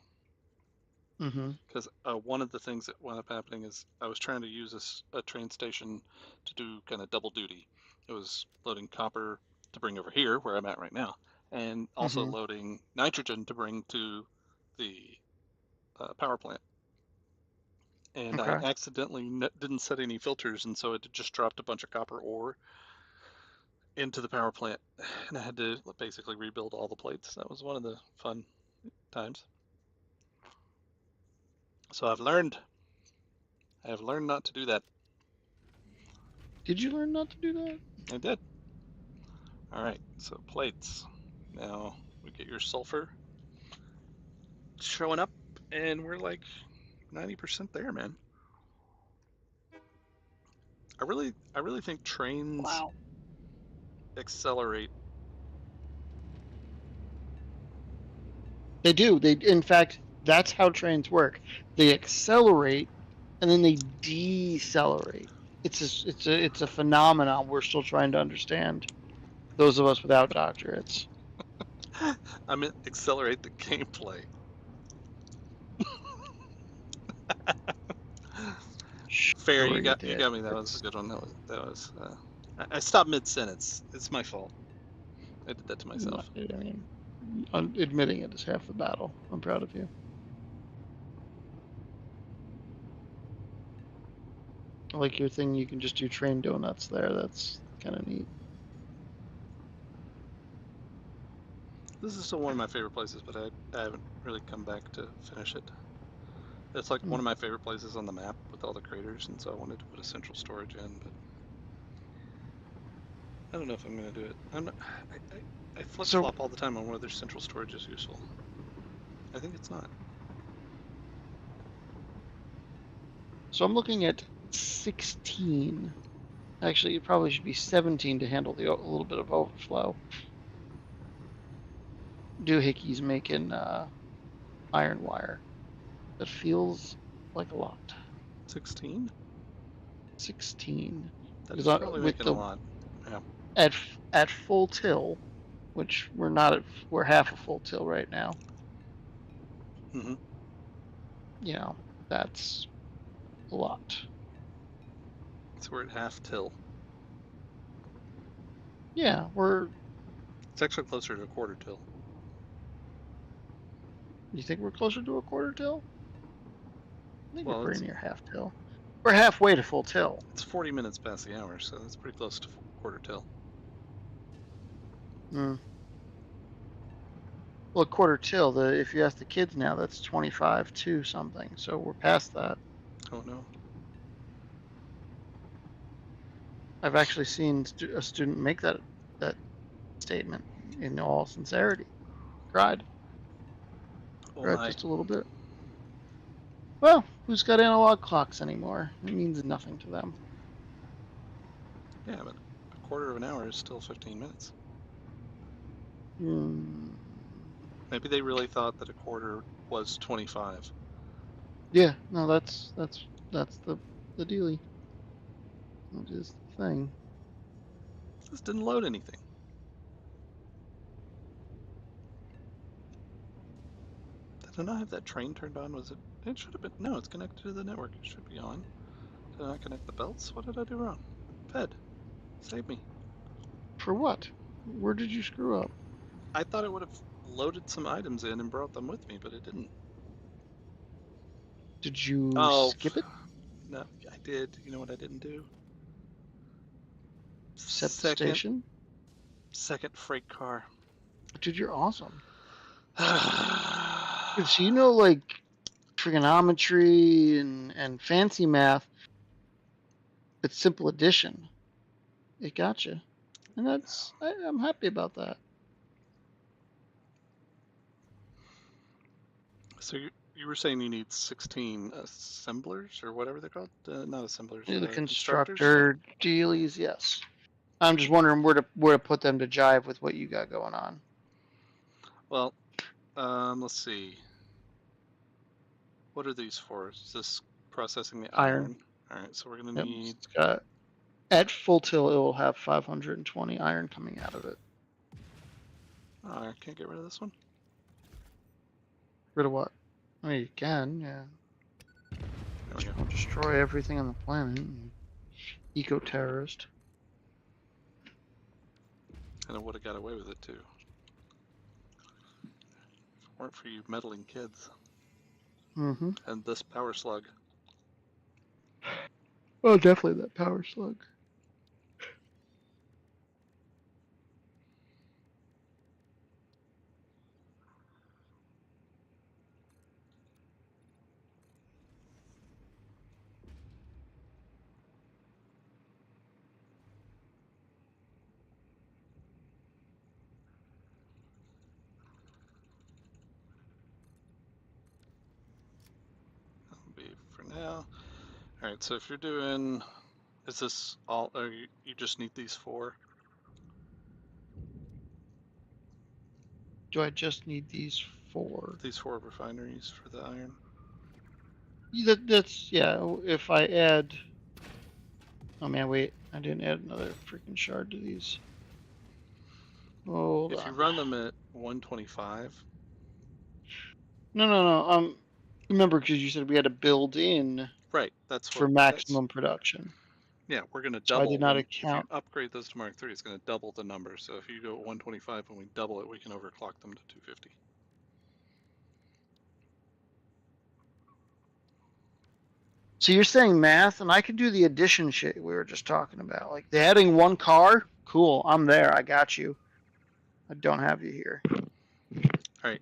Mm-hmm. because one of the things that wound up happening is I was trying to use a train station to do kind of double duty. It was loading copper to bring over here, where I'm at right now, and also Mm-hmm. loading nitrogen to bring to the power plant. And I Okay. accidentally didn't set any filters, and so it just dropped a bunch of copper ore into the power plant, and I had to basically rebuild all the plates. That was one of the fun times. So I have learned not to do that. Did you learn not to do that? I did. All right, so plates. Now we get your sulfur showing up, and we're like 90% there, man. I really think trains Wow. accelerate. They do. In fact, that's how trains work. They accelerate and then they decelerate. It's a phenomenon we're still trying to understand. Those of us without doctorates. I meant accelerate the gameplay. Fair, Sure, you you did. got me. That was a good one. That was. I stopped mid sentence. It's my fault. I did that to myself. I mean, admitting it is half the battle. I'm proud of you. I like your thing. You can just do train donuts there. That's kind of neat. This is still one of my favorite places, but I haven't really come back to finish it. It's like one Hmm. of my favorite places on the map with all the craters, and so I wanted to put a central storage in, but I don't know if I'm going to do it. I'm not, I flip So, flop all the time on whether central storage is useful. I think it's not. I'm looking at 16. Actually, it probably should be 17 to handle a little bit of overflow. Doohickeys making iron wire. That feels like a lot. 16? 16. That Because is probably with making a the lot. Yeah. at at full tilt, which we're not at, we're half a full tilt right now. Mm-hmm. That's a lot. So we're at half till. Yeah, It's actually closer to a quarter till. you think we're closer to a quarter tilt? I think we're Well, pretty near half tilt. We're halfway to full tilt. it's 40 minutes past the hour, so that's pretty close to quarter till. Mm. Well, quarter till, if you ask the kids now, that's 25 to something. So we're past that. Oh no. I've actually seen a student make that statement in all sincerity. Cried. Oh Cried my. just a little bit. Well, who's got analog clocks anymore? It means nothing to them. Yeah, but quarter of an hour is still 15 minutes. Hmm. Maybe they really thought that a quarter was 25. Yeah, no, that's the dealie. That is the thing. This didn't load anything. Did I not have that train turned on? Was it? It should have been. No, it's connected to the network. It should be on. Did I not connect the belts? What did I do wrong? Fed, save me. For what? Where did you screw up? I thought it would have loaded some items in and brought them with me, but it didn't. Did you Oh, skip it? no, I did. You know what I didn't do? Set the Second, station? second freight car. Dude, you're awesome. I So you know, like, trigonometry and fancy math, it's simple addition. It got you. And I'm happy about that. So you were saying you need 16 assemblers or whatever they're called? Not assemblers, The constructors? constructor dealies, yes. I'm just wondering where to put them to jive with what you got going on. Well, let's see. What are these for? Is this processing the iron? All right, so we're going to Yep. need... It's got, at full tilt, it will have 520 iron coming out of it. I can't get rid of this one? Rid of what? I mean, you can, yeah. There we go. Destroy everything on the planet. Eco-terrorist. And I would have got away with it, too. If it weren't for you meddling kids. Mm-hmm. And this power slug. Oh, definitely that power slug. That'll be for now. All right, so if you're doing... Is this all... Or you just need these 4? Do I just need these 4? These 4 refineries for the iron? That's, yeah, if I add... Oh man, wait, I didn't add another freaking shard to these. Hold If on. you run them at 125... No. Remember, because you said we had to build in Right, that's for what... maximum production. Yeah, we're going to So I double did not when... If you account. upgrade those to Mark III, it's going to double the number. So if you go at 125 and we double it, we can overclock them to 250. So you're saying math, and I can do the addition shit we were just talking about. Like, the adding 1 car? Cool, I'm there, I got you. I don't have you here. All right.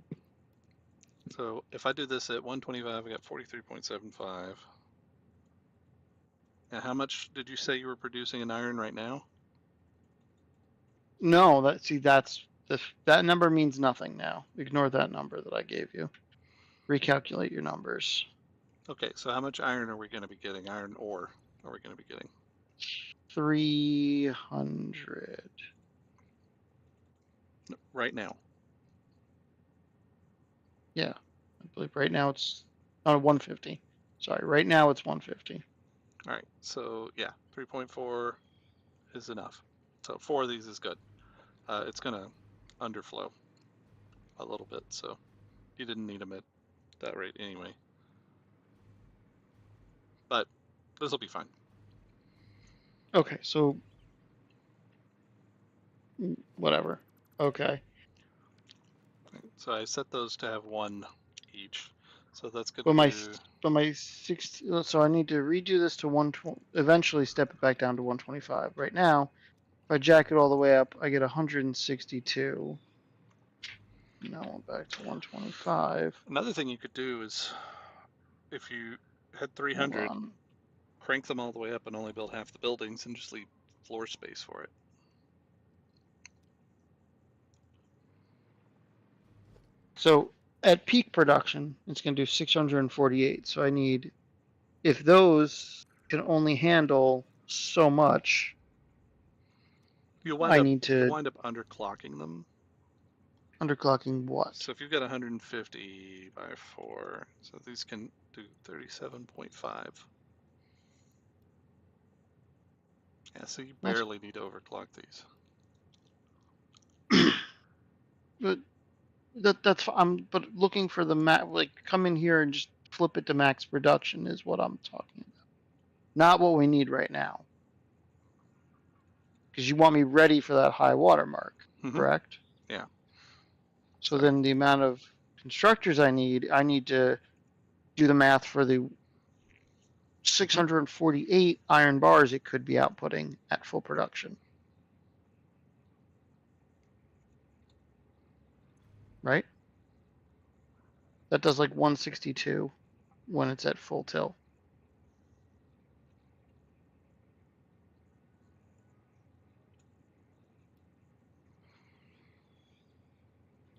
So if I do this at 125, I got 43.75. Now, how much did you say you were producing in iron right now? No, that number means nothing now. Ignore that number that I gave you. Recalculate your numbers. Okay, so how much iron are we going to be getting? Iron ore are we going to be getting? 300. Right now. Yeah, I believe right now it's 150. Sorry, right now it's 150. All right, so yeah, 3.4 is enough. So 4 of these is good. It's going to underflow a little bit, so you didn't need them at that rate anyway. But this will be fine. Okay, so whatever. Okay. So I set those to have 1 each. So that's good But to my do. but my 60. So I need to redo this to 120. Eventually, step it back down to 125. Right now, if I jack it all the way up, I get 162. Now I'm back to 125. Another thing you could do is, if you had Hold 300, on. crank them all the way up and only build half the buildings and just leave floor space for it. So at peak production, it's going to do 648. So I need, if those can only handle so much, You'll I need you'll to wind up underclocking them. underclocking what? So if you've got 150 by 4, so these can do 37.5. Yeah, so you That's barely need to overclock these. but that's I'm but looking for the like come in here and just flip it to max production is what I'm talking about. Not what we need right now. Because you want me ready for that high water mark, correct? Yeah. So then the amount of constructors I need to do the math for the 648 iron bars it could be outputting at full production. Right? That does like 162 when it's at full tilt.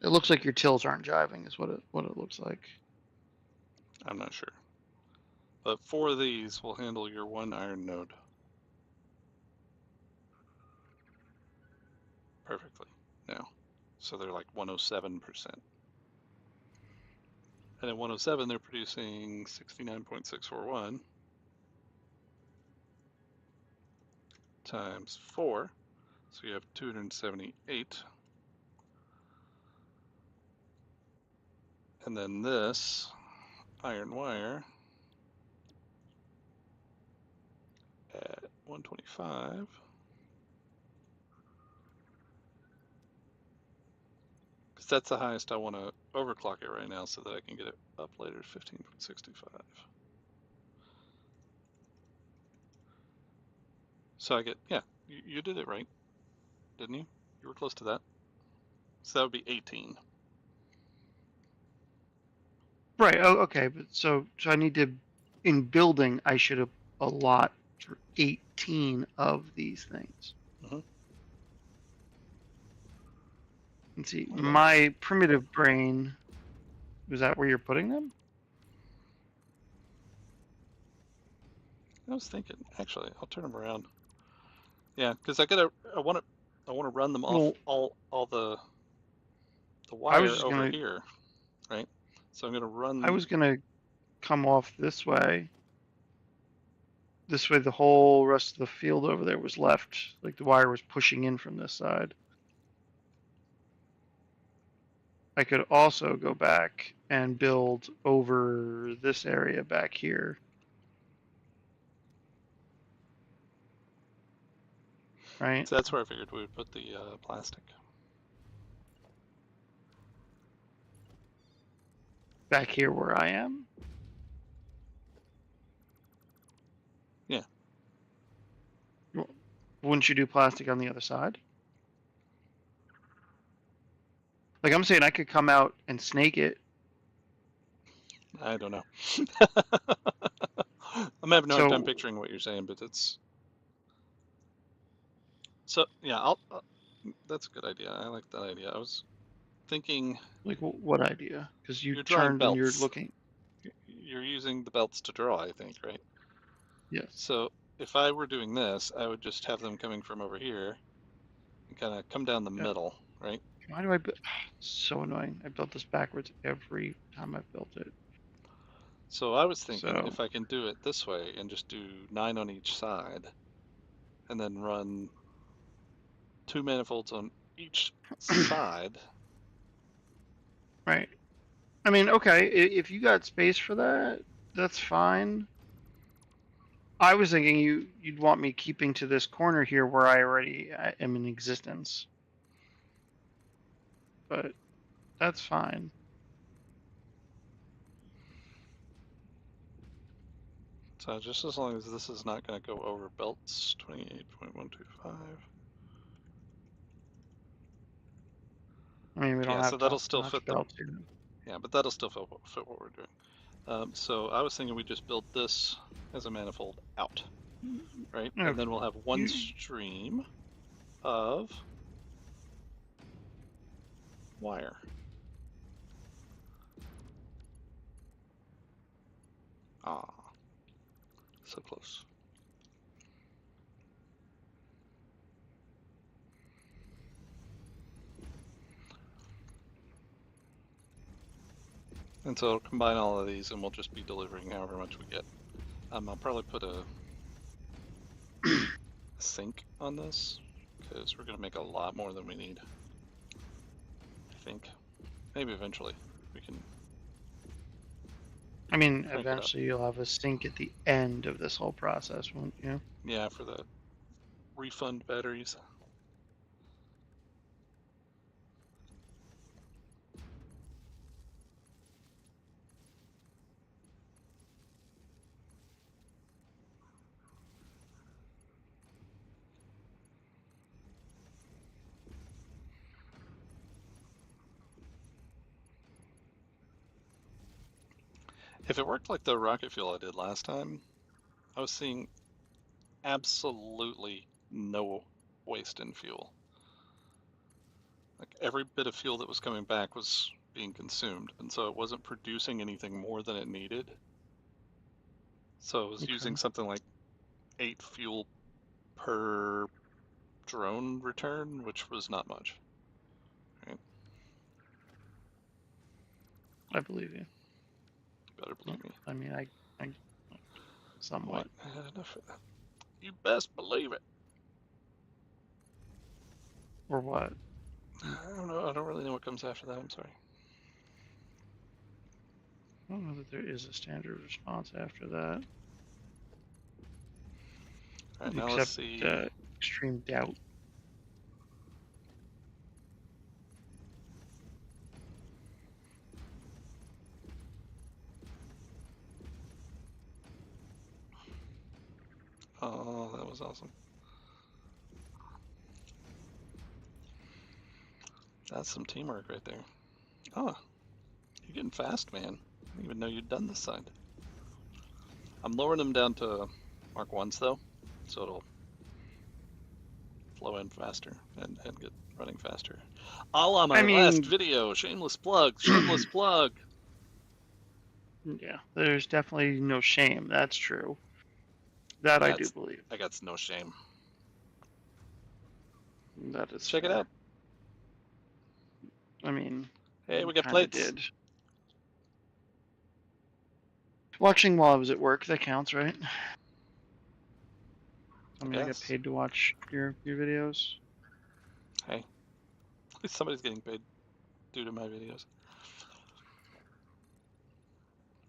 It looks like your tills aren't jiving is what it looks like. I'm not sure. But 4 of these will handle your 1 iron node perfectly now. So they're like 107%. And at 107, they're producing 69.641 times 4. So you have 278. And then this iron wire at 125. Because that's the highest I want to overclock it right now so that I can get it up later to 15.65. So I get, yeah, you did it right, didn't you? You were close to that. So that would be 18. Right. Oh, okay. But so I need to, in building, I should have allot for 18 of these things. Mm-hmm. Let's see. Okay. My primitive brain, was that where you're putting them? I was thinking, actually, I'll turn them around. Yeah, because I want to run them off all the wire over here, right? So I'm gonna run. I was gonna come off this way. This way, the whole rest of the field over there was left. Like the wire was pushing in from this side. I could also go back and build over this area back here. Right? So that's where I figured we would put the plastic. Back here where I am? Yeah. Wouldn't you do plastic on the other side? Like I'm saying, I could come out and snake it. I don't know. I'm having a hard time picturing what you're saying, but it's so yeah. That's a good idea. I like that idea. I was thinking. Like what idea? Because you You're drawing turned and you're belts. looking. You're using the belts to draw, I think, right? Yes. So if I were doing this, I would just have them coming from over here and kind of come down the middle, right? Why do I? So annoying. I built this backwards every time I've built it. So I was thinking if I can do it this way and just do 9 on each side, and then run 2 manifolds on each side. Right. I mean, okay, if you got space for that, that's fine. I was thinking you'd want me keeping to this corner here where I already am in existence. But that's fine. So just as long as this is not going to go over belts 28.125. I mean, we don't have so that'll still fit them. belts here. Yeah, but that'll still fit what we're doing. So I was thinking we just build this as a manifold out, right? Okay. And then we'll have one stream of wire. Ah, so close. And so it'll combine all of these and we'll just be delivering however much we get. I'll probably put a sink on this because we're going to make a lot more than we need. I think. Maybe eventually we can. I mean, Crank it up. eventually you'll have a sink at the end of this whole process, won't you? Yeah, for the refund batteries. If it worked like the rocket fuel I did last time, I was seeing absolutely no waste in fuel. Like every bit of fuel that was coming back was being consumed, and so it wasn't producing anything more than it needed. So it was using something like 8 fuel per drone return, which was not much. Right? I believe you. Better believe me. I mean, I somewhat. Wait, I had enough of that. You best believe it. Or what? I don't know. I don't really know what comes after that. I'm sorry. I don't know that there is a standard response after that. All right, now let's Except see. extreme doubt. Oh, that was awesome. That's some teamwork right there. Oh, you're getting fast, man. I didn't even know you'd done this side. I'm lowering them down to Mark 1s though, so it'll flow in faster and get running faster. All on my last video. Shameless plug. Shameless plug. Yeah, there's definitely no shame. That's true. That I do believe. I got no shame. That is Check it out. I mean, hey, we got plates. Did. Watching while I was at work, that counts, right? I mean, I get paid to watch your videos. Hey, at least somebody's getting paid due to my videos.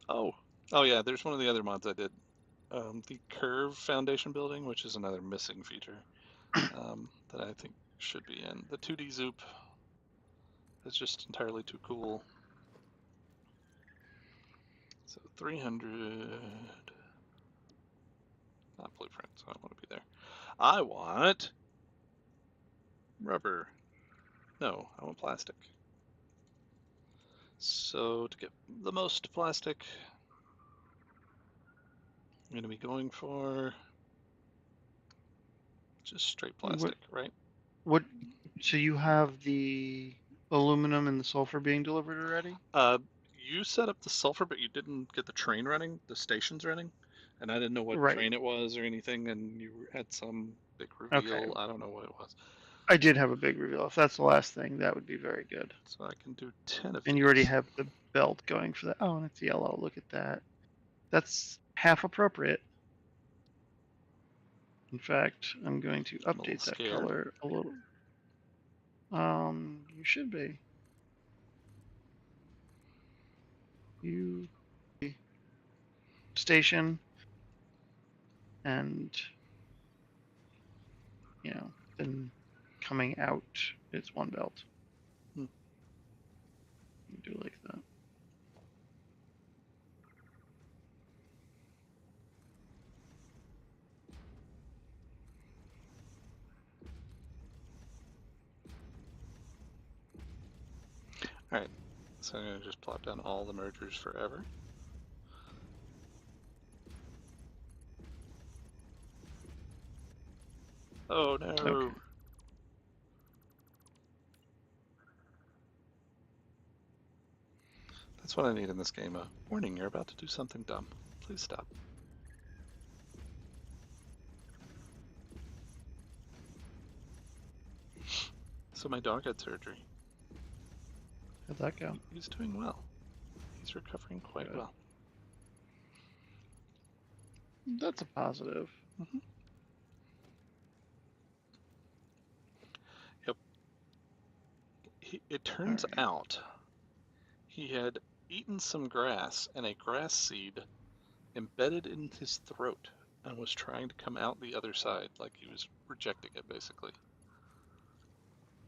Oh yeah, there's one of the other mods I did. The curve foundation building, which is another missing feature that I think should be in. The 2D zoop is just entirely too cool. So 300, not blueprint, so I don't want to be there. I want rubber. No, I want plastic. So to get the most plastic, I'm going to be going for just straight plastic, right? What? So you have the aluminum and the sulfur being delivered already? You set up the sulfur, but you didn't get the train running, the stations running, and I didn't know what train it was or anything, and you had some big reveal. Okay. I don't know what it was. I did have a big reveal. If that's the last thing, that would be very good. So I can do 10 of and these. You already have the belt going for that. Oh, and it's yellow. Look at that. That's half appropriate. In fact, I'm going to update that color a little. You should be. You station and then coming out it's one belt. Do like that. All right, so I'm going to just plop down all the mergers forever. Oh no. Okay. That's what I need in this game. Warning, you're about to do something dumb. Please stop. So my dog had surgery. How'd that go? He's doing well. He's recovering quite Good. well. That's a positive. Mm-hmm. Yep. It turns Alright. out he had eaten some grass, and a grass seed embedded in his throat and was trying to come out the other side, like he was rejecting it, basically.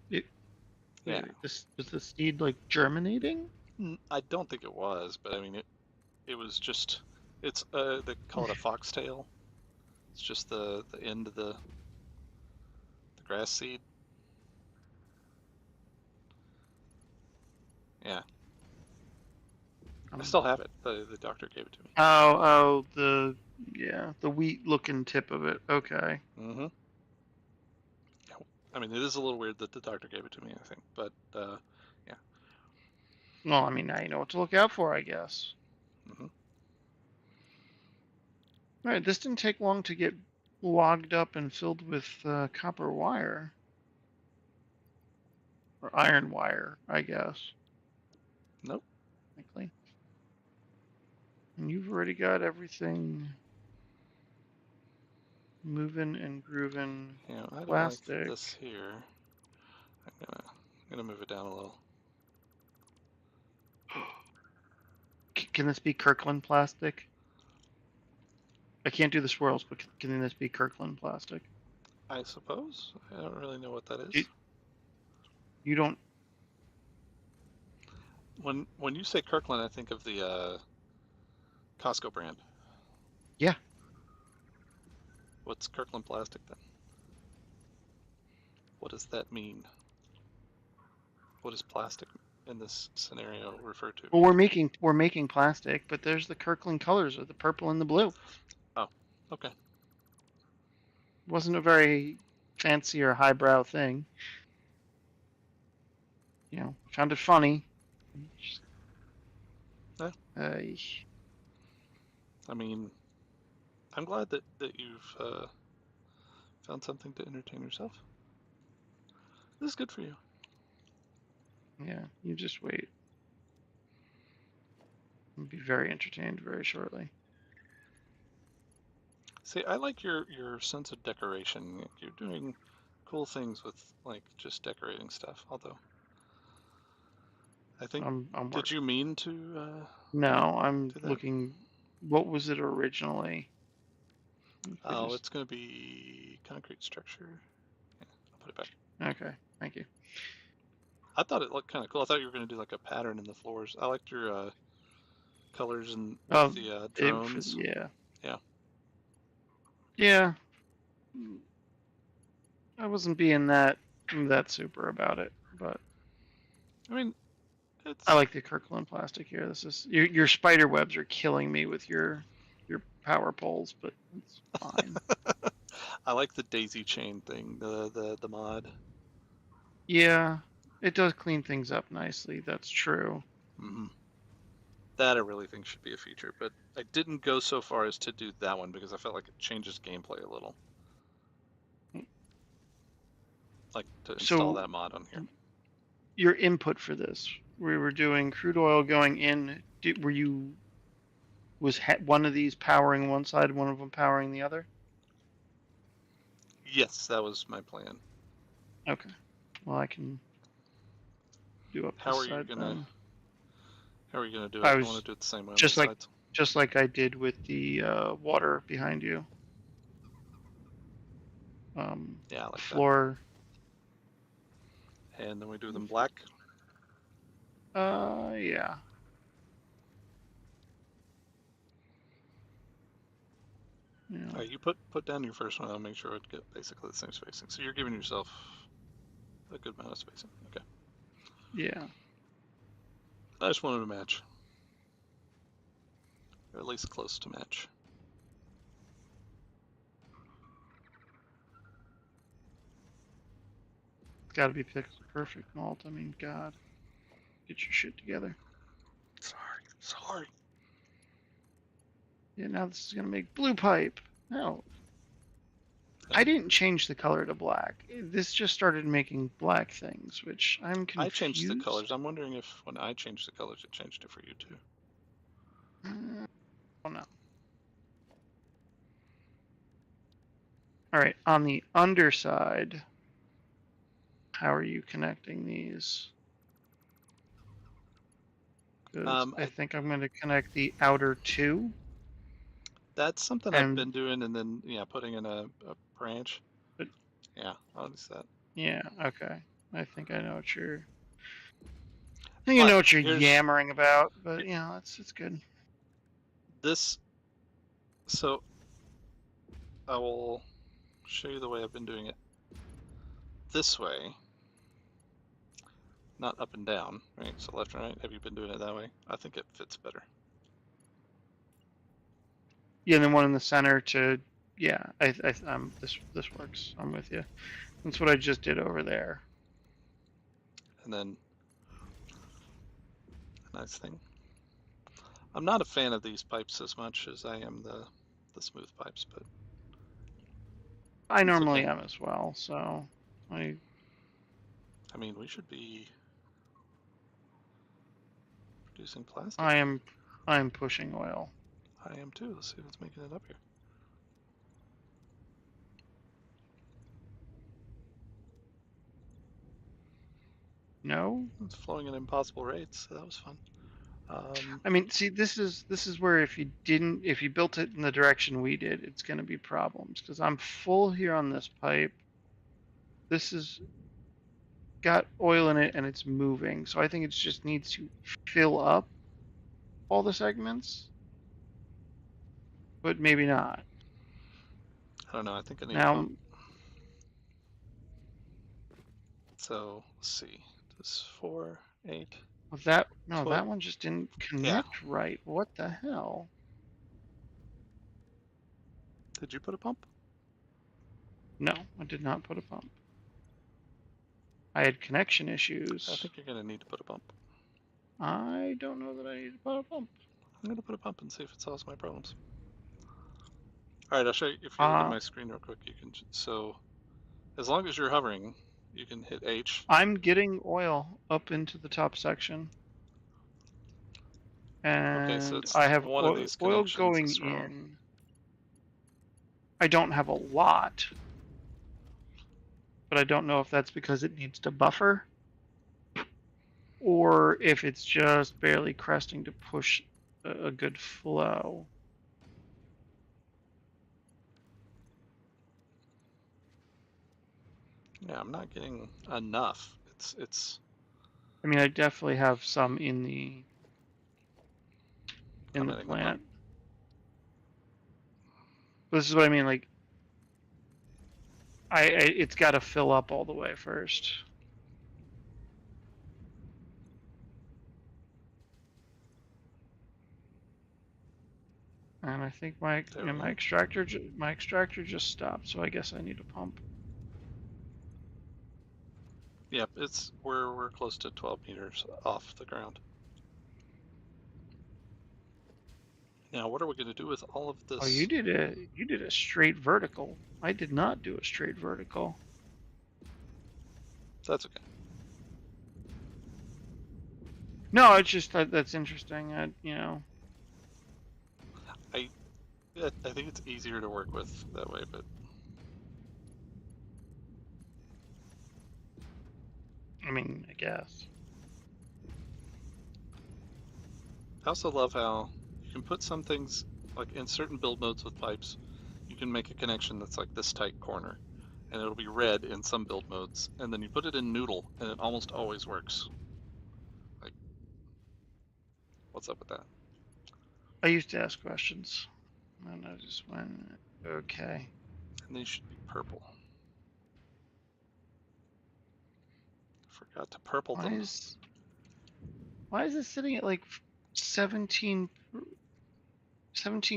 It, Yeah. this was the seed like germinating? I don't think it was, but I mean, it was just, it's, they call it a foxtail. It's just the end of the grass seed. Yeah. I still have it. The doctor gave it to me. The wheat looking tip of it. Okay. Mm-hmm. Yeah. I mean, it is a little weird that the doctor gave it to me, I think, but, yeah. Well, I mean, now you know what to look out for, I guess. Mm-hmm. Alright, this didn't take long to get logged up and filled with copper wire. Or iron wire, I guess. Nope. Likely. And you've already got everything moving and grooving. Yeah, I don't like Plastic. this here. I'm gonna move it down a little. Can this be Kirkland plastic? I can't do the swirls, but can this be Kirkland plastic? I suppose. I don't really know what that is. You don't. When you say Kirkland, I think of the Costco brand. Yeah. What's Kirkland plastic then? What does that mean? What does plastic in this scenario refer to? Well, we're making plastic, but there's the Kirkland colors of the purple and the blue. Oh, okay. Wasn't a very fancy or highbrow thing. You know, found it funny. Yeah. I mean, I'm glad that you've found something to entertain yourself. This is good for you. Yeah, you just wait. You'll be very entertained very shortly. See, I like your sense of decoration. You're doing cool things with like just decorating stuff. Although, I think, I'm did you mean to No, I'm do that? looking. What was it originally? Oh, it's going to be concrete structure. Yeah, I'll put it back. Okay, thank you. I thought it looked kind of cool. I thought you were going to do like a pattern in the floors. I liked your colors and with the drones. Yeah. Yeah. Yeah. I wasn't being that super about it, but I mean, it's. I like the Kirkland plastic here. This is your spider webs are killing me with your power poles, but it's fine. I like the daisy chain thing, the mod. Yeah, it does clean things up nicely. That's true. Mm-hmm. That I really think should be a feature, but I didn't go so far as to do that one because I felt like it changes gameplay a little. Like to install that mod on here. Your input for this, we were doing crude oil going in. Was one of these powering one side, one of them powering the other? Yes, that was my plan. Okay. Well, I can do up How this are you side gonna? then. How are you gonna do it? I want to do it the same way on both sides. Just like I did with the water behind you. Yeah, I like floor. That. And then we do them black. Yeah. Yeah. You put down your first one. I'll make sure it get basically the same spacing. So you're giving yourself a good amount of spacing. Okay. Yeah. I just wanted to match, or at least close to match. It's got to be pixel perfect, Malt. I mean, God, get your shit together. Sorry. Yeah, now this is gonna make blue pipe. No. I didn't change the color to black. This just started making black things, which I'm confused. I changed the colors. I'm wondering if when I changed the colors, it changed it for you too. All right, on the underside, how are you connecting these? Because I think I'm going to connect the outer two. That's something I've And been doing, and then yeah, putting in a branch. but Yeah, I'll use that. yeah, okay. I think I know what you're. I think I But know what you're here's yammering about, but yeah, it's good. this. So I will show you the way I've been doing it. This way, not up and down, right? So left and right. Have you been doing it that way? I think it fits better. Yeah, and then one in the center to. Yeah, this works. I'm with you. That's what I just did over there. And then a nice thing. I'm not a fan of these pipes as much as I am the smooth pipes, but I it's normally okay. am as well, so I I mean, we should be producing plastic. I am I'm pushing oil. I am too. Let's see what's making it up here. No, It's flowing at impossible rates. So that was fun. I mean, see, this is where if you built it in the direction we did, it's going to be problems because I'm full here on this pipe. This has got oil in it and it's moving, so I think it just needs to fill up all the segments, but maybe not. I don't know. I think I need a Now, pump. So let's see. This 4, 8, that 12. one just didn't Yeah. connect right. What the hell? Did you put a pump? No, I did not put a pump. I had connection I issues. think you're going to need to put a pump. I don't know that I need to put a pump. I'm going to put a pump and see if it solves my problems. All right, I'll show you. If you look at Uh, my screen real quick, you can. So as long as you're hovering, you can hit H. I'm getting oil up into the top section, Okay, so and it's I have one of these oil connections going is wrong. in. I don't have a lot, but I don't know if that's because it needs to buffer or if it's just barely cresting to push a good flow. Yeah, I'm not getting enough. It's. I mean, I definitely have some in I'm the adding the pump. plant. But this is what I mean. Like, it's got to fill up all the way first. And I think my There we go. extractor just stopped, so I guess I need a pump. Yep, it's we're close to 12 meters off the ground. Now, what are we going to do with all of Oh, this? you did a straight vertical. I did not do a straight vertical. That's okay. No, it's just that's interesting. I I think it's easier to work with that way, but I mean, I guess. I also love how you can put some things like in certain build modes with pipes, you can make a connection that's like this tight corner, and it'll be red in some build modes, and then you put it in noodle, and it almost always works. Like, what's up with that? I used to ask questions, and I just went, okay. And these should be purple. Forgot to purple Why them. is why is this sitting at like 17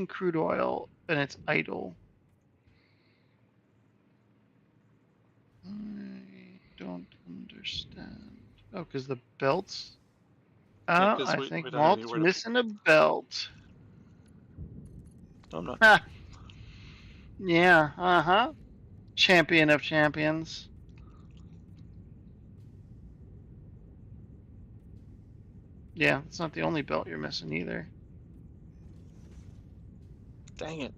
crude oil and it's idle? I don't understand. Oh, because the belts. Yeah, Oh, because I we think don't have Malt's anywhere to. missing a belt. No, I'm not. Ha! Yeah, uh-huh. Champion of champions. Yeah, it's not the only belt you're missing either. Dang it.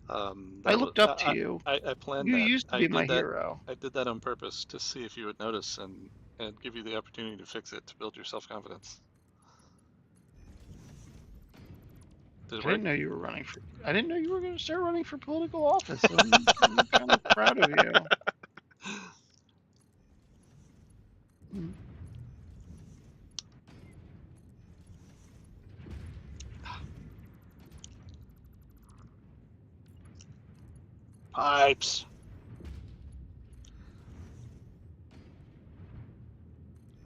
I That was looked up to you. I planned You that. used to be my hero. I did that on purpose to see if you would notice and give you the opportunity to fix it to build your self-confidence. Did it I work? didn't know you were running for. I didn't know you were going to start running for political office. I'm kind of proud of you. Mm. Pipes.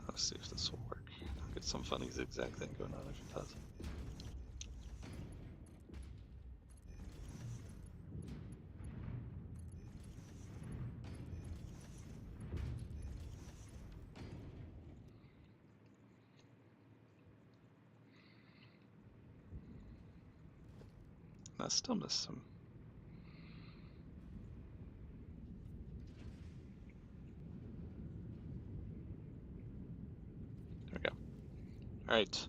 Let's see if this will work. I'll get some funny zigzag thing going on if it does. I still miss some. There we go. All right.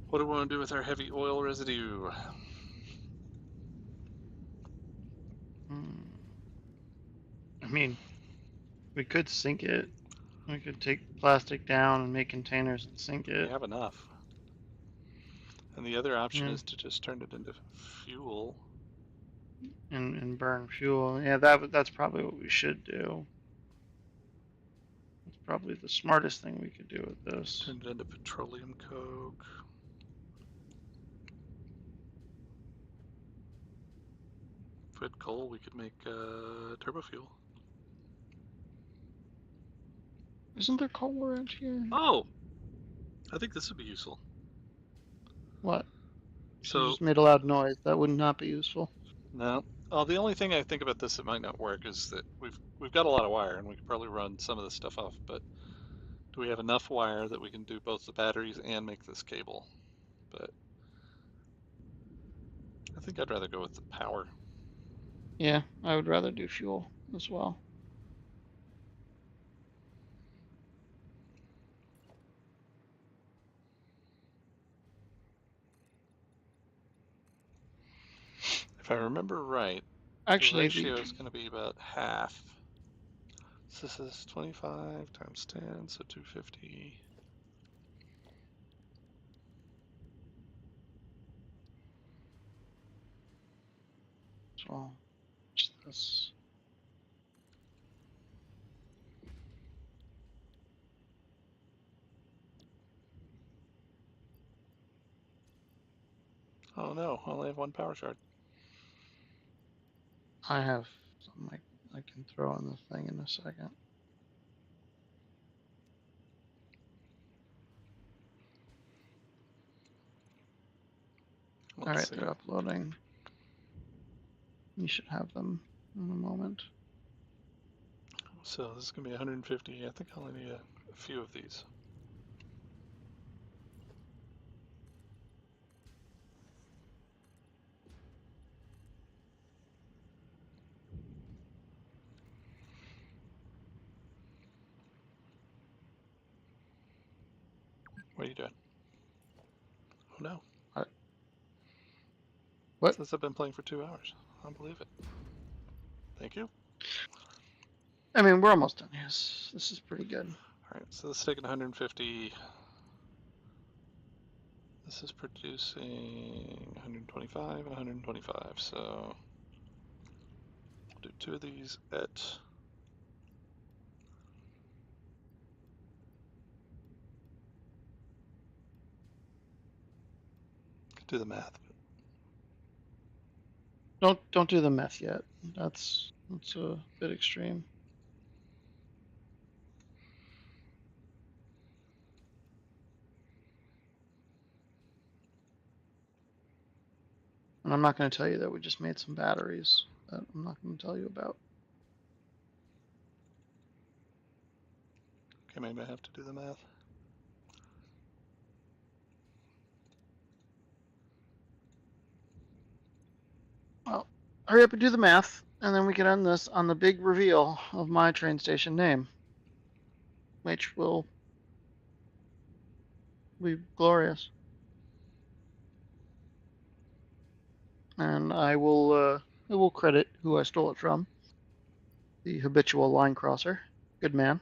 What do we want to do with our heavy oil residue? I mean, we could sink it. We could take plastic down and make containers and sink We it. have enough. And the other option Yeah. is to just turn it into fuel. And burn fuel. Yeah, that's probably what we should do. That's probably the smartest thing we could do with this. Turn it into petroleum coke. If we had coal, we could make turbo fuel. Isn't there coal around here? Oh, I think this would be useful. What? She So just made a loud noise. That would not be useful. no. Oh, the only thing I think about this that might not work is that we've got a lot of wire and we could probably run some of this stuff off, but do we have enough wire that we can do both the batteries and make this cable? But I think I'd rather go with the power. Yeah, I would rather do fuel as well. If I remember right, the Actually, ratio is going to be about half. So this is 25 times 10, so 250. so this. Oh no, I only have one power shard. I have something I can throw in the thing in a second. All Let's right, see. they're uploading. You should have them in a moment. So this is going to be 150. I think I only need a few of these. What are you doing? Oh no. What? Since I've been playing for 2 hours. I don't believe it. Thank you. I mean, we're almost done. Yes, this is pretty good. Alright, so this is taking 150. This is producing 125 and 125. So I'll do 2 of these at do the math. Don't do the meth yet. That's a bit extreme. And I'm not going to tell you that we just made some batteries that I'm not going to tell you about. Okay, maybe I have to do the math. Well, hurry up and do the math, and then we can end this on the big reveal of my train station name, which will be glorious. And I will credit who I stole it from. The habitual line crosser. Good man.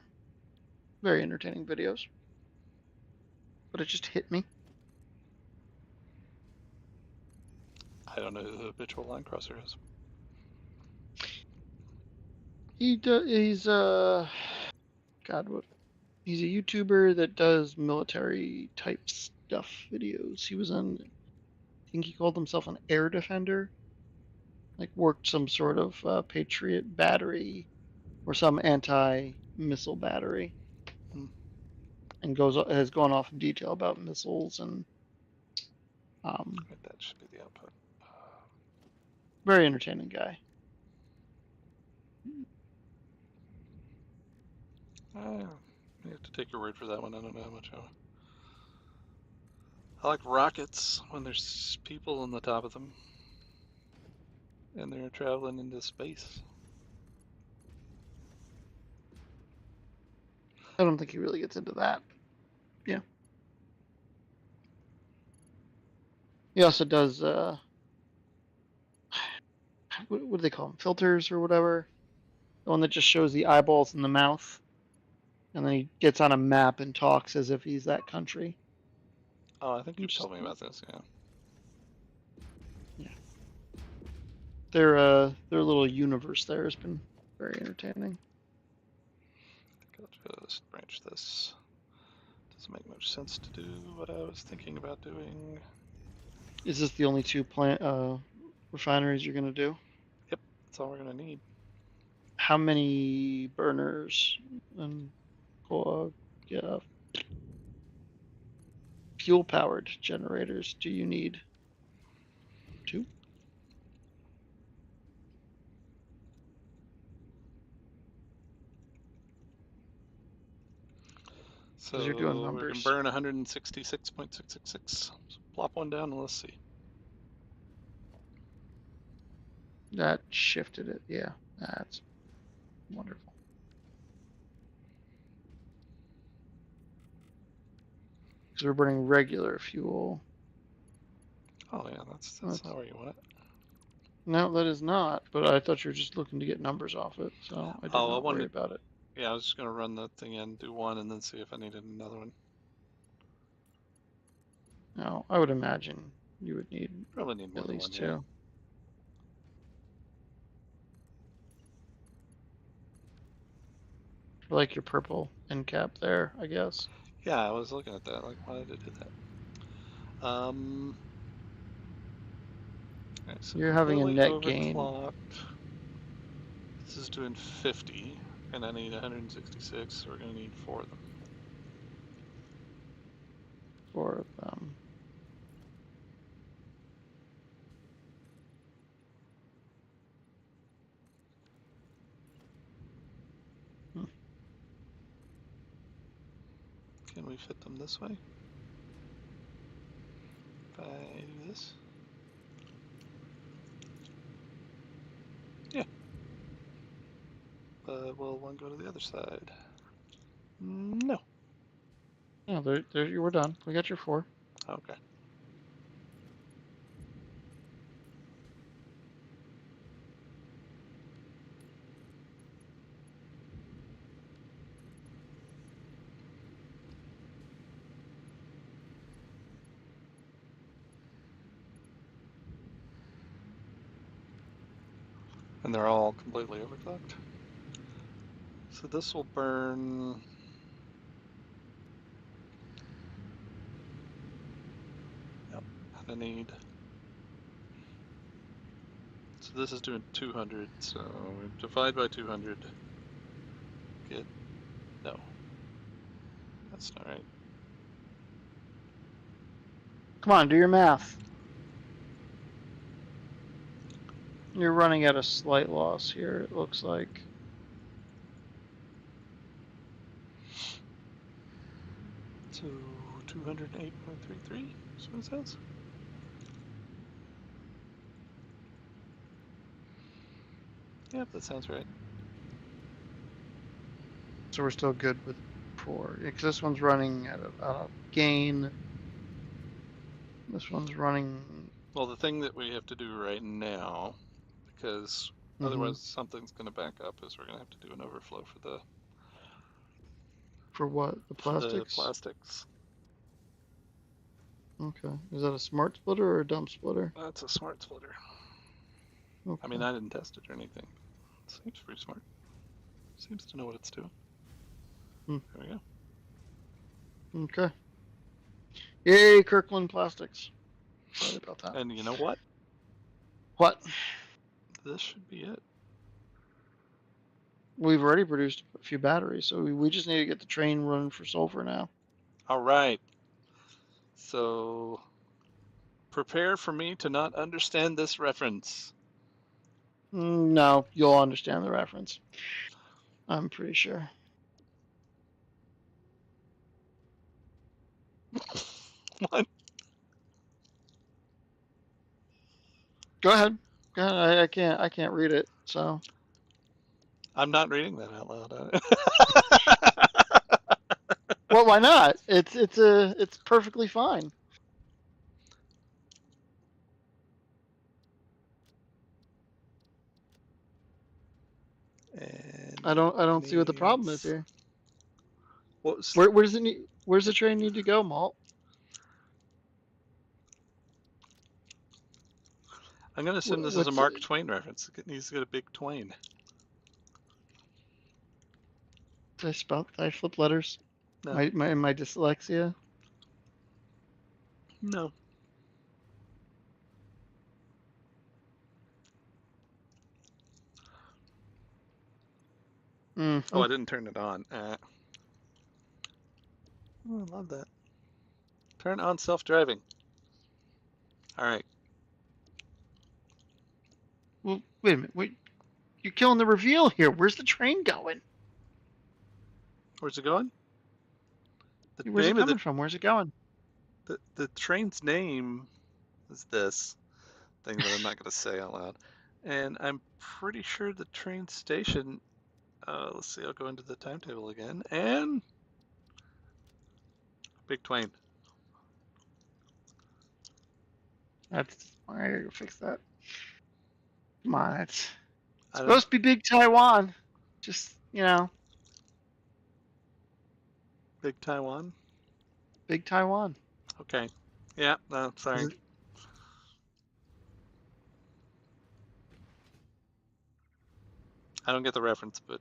Very entertaining videos. But it just hit me. I don't know who the habitual line crosser is. He's God, what? He's a YouTuber that does military type stuff videos. He was on, I think he called himself an air defender. Like worked some sort of Patriot battery or some anti-missile battery, Hmm. and has gone off in detail about missiles and um, Wait, that should be the output. very entertaining guy. I have to take your word for that one. I don't know how much I like rockets when there's people on the top of them and they're traveling into space. I don't think he really gets into that. Yeah. He also does what do they call them? Filters or whatever. The one that just shows the eyeballs and the mouth, and then he gets on a map and talks as if he's that country. Oh, I think you've Which, told me about this, yeah. yeah, their little universe there has been very entertaining. I'll just branch this. Doesn't make much sense to do what I was thinking about doing. Is this the only two refineries you're gonna do? Yep, that's all we're gonna need. How many burners and yeah, fuel powered generators do you need? Two? So Because you're doing we're gonna numbers. burn 166.666. So plop one down and let's see. That shifted it. Yeah, that's wonderful. Because we're burning regular fuel. Oh yeah, that's not where you want it. No, that is not. But I thought you were just looking to get numbers off it, so I did Oh, I not worry wanted. about it. Yeah, I was just gonna run the thing in, do one, and then see if I needed another one. No, I would imagine you would need Probably need more at than one, least yeah. two. For like your purple end cap there, I guess. Yeah, I was looking at that. Like, why did it do that? Alright, so You're having a completely net gain overclocked. This is doing 50, and I need 166, so we're gonna need 4 of them. for them. Hmm. Can we fit them this way? If I do this? Yeah. Will one go to the other side? No. Yeah, there you were done. We got your 4. Okay. And they're all completely overclocked. So this will burn. Yep. And I need. So this is doing 200. So we divide by 200. Get. No. That's not right. Come on, do your math. You're running at a slight loss here, it looks like. So 208.33 is what it says. Yep, that sounds right. So we're still good with 4. Because this one's running at a gain. This one's running Well, the thing that we have to do right now, because Mm-hmm. otherwise something's going to back up, is we're going to have to do an overflow For what? The for the plastics? plastics. Okay. Is that a smart splitter or a dump splitter? That's a smart splitter. I mean, Okay. I didn't test it or anything. It seems pretty smart. Seems to know what it's doing. Hmm. There we go. Okay. Yay, Kirkland Plastics. Sorry about that. And you know what? What? This should be it. We've already produced a few batteries, so we just need to get the train running for sulfur now. All right. So prepare for me to not understand this reference. No, you'll understand the reference. I'm pretty sure. What? Go ahead. Go ahead. I can't read it, so. I'm not reading that out loud. Well, why not? It's perfectly fine. And I don't see what the problem is needs. here. What was? Where does it need? Where's the train need to go, Malt? I'm going to assume this is a What's Mark Twain reference. It needs to get a big Twain. did I spell? Did I flip letters? No, My dyslexia. no. Oh, Mm-hmm. I didn't turn it on. Oh, I love that. Turn on self-driving. All right. Well, wait a minute. Wait, you're killing the reveal here. Where's the train going? Where's it going? The Where's it name of coming from? Where's it going? the train's name is this thing that I'm not going to say out loud. And I'm pretty sure the train station. Let's see. I'll go into the timetable again. And Big Twain. That's I gotta fix that. Come on, it's I don't. supposed to be Big Taiwan. Just Big Taiwan. Big Taiwan. Okay. Yeah. No. Sorry. I don't get the reference, but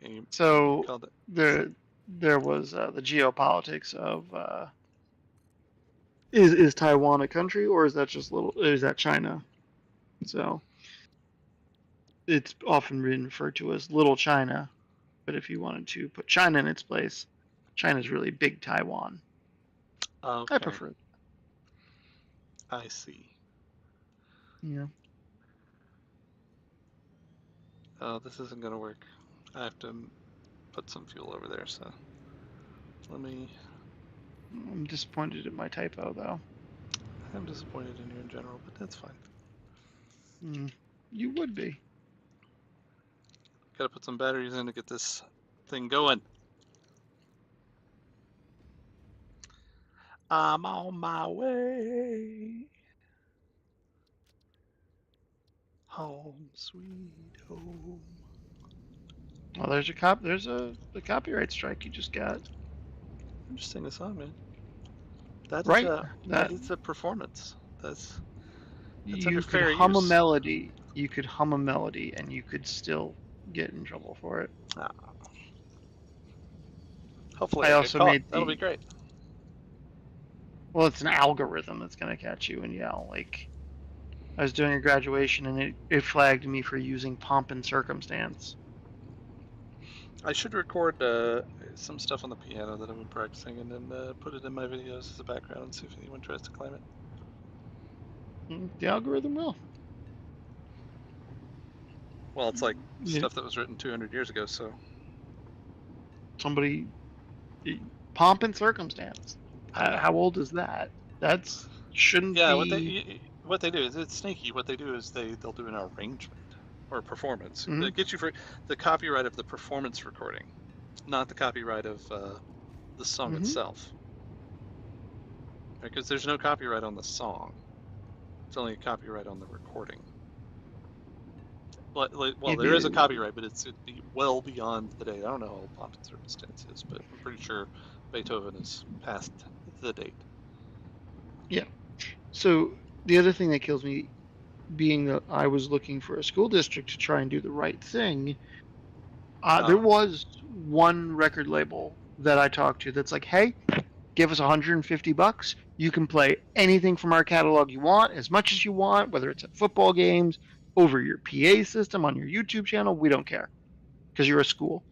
you So called it. there was the geopolitics of is Taiwan a country or is that just little? Is that China? So it's often been referred to as Little China. But if you wanted to put China in its place, China's really Big Taiwan. I Okay. prefer. I see. Yeah. Oh, this isn't gonna work. I have to put some fuel over there. So let me. I'm disappointed in my typo though. I'm disappointed in you in general, but that's fine. Mm, you would be. Gotta put some batteries in to get this thing going. I'm on my way home, sweet home. Well, there's a copyright strike you just got. I'm just singing a song, man. That is Right. a that That is a performance. That's under you could fair hum a use. melody. You could hum a melody, and you could still get in trouble for it. Ah, hopefully, I I get also caught. made That'll be the great. well, it's an algorithm that's gonna catch you and yell. Like I was doing a graduation, and it flagged me for using pomp and circumstance. I should record some stuff on the piano that I've been practicing, and then put it in my videos as a background and see if anyone tries to claim it. The algorithm will. Well, it's like You stuff that was written 200 years ago, so somebody pomp and circumstance. I know. How old is that? That's shouldn't Yeah, be. what they do is it's sneaky. What they do is they'll do an arrangement or a performance. Mm-hmm. It gets you for the copyright of the performance recording, not the copyright of the song Mm-hmm. itself. Because there's no copyright on the song. It's only a copyright on the recording. Well, there is a copyright, but it'd be well beyond the date. I don't know how old Pomp and Circumstance is, but I'm pretty sure Beethoven is past the date. Yeah. So the other thing that kills me, being that I was looking for a school district to try and do the right thing, there was one record label that I talked to that's like, hey, give us $150. You can play anything from our catalog you want, as much as you want, whether it's at football games, over your PA system, on your YouTube channel. We don't care because you're a school.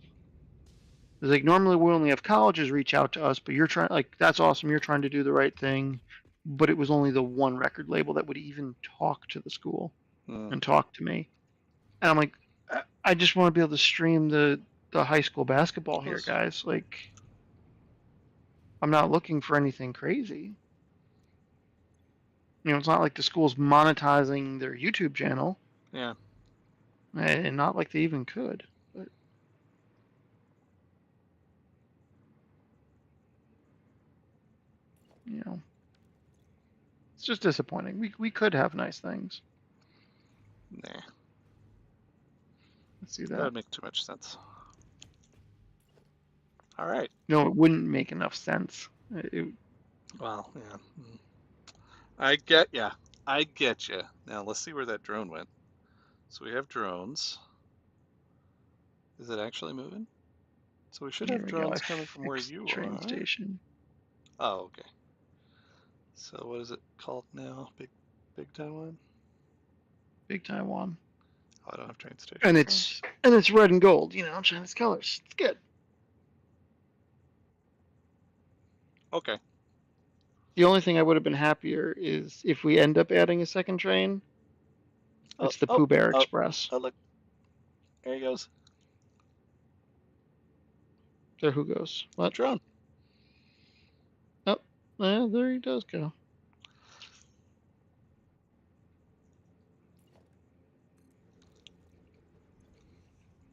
It's like, normally we only have colleges reach out to us, but you're trying, like, that's awesome. You're trying to do the right thing. But it was only the one record label that would even talk to the school and talk to me. And I'm like, I just want to be able to stream the high school basketball here, guys. Like, I'm not looking for anything crazy. You know, it's not like the school's monetizing their YouTube channel. Yeah. And not like they even could. But, you know, it's just disappointing. We could have nice things. Nah. Let's see that. That would make too much sense. All right. No, it wouldn't make enough sense. Well, yeah. I get you. Now let's see where that drone went. So we have drones. Is it actually moving? So we should have drones coming from where you train are. Station. Oh, okay. So what is it called now? Big Taiwan? Big Taiwan. Oh, I don't have train station. And it's red and gold, you know, China's colors. It's good. Okay. The only thing I would have been happier is if we end up adding a second train. It's the Pooh Bear Express. Oh, look. There he goes. There, who goes? What? Drone. Oh, yeah, there he does go.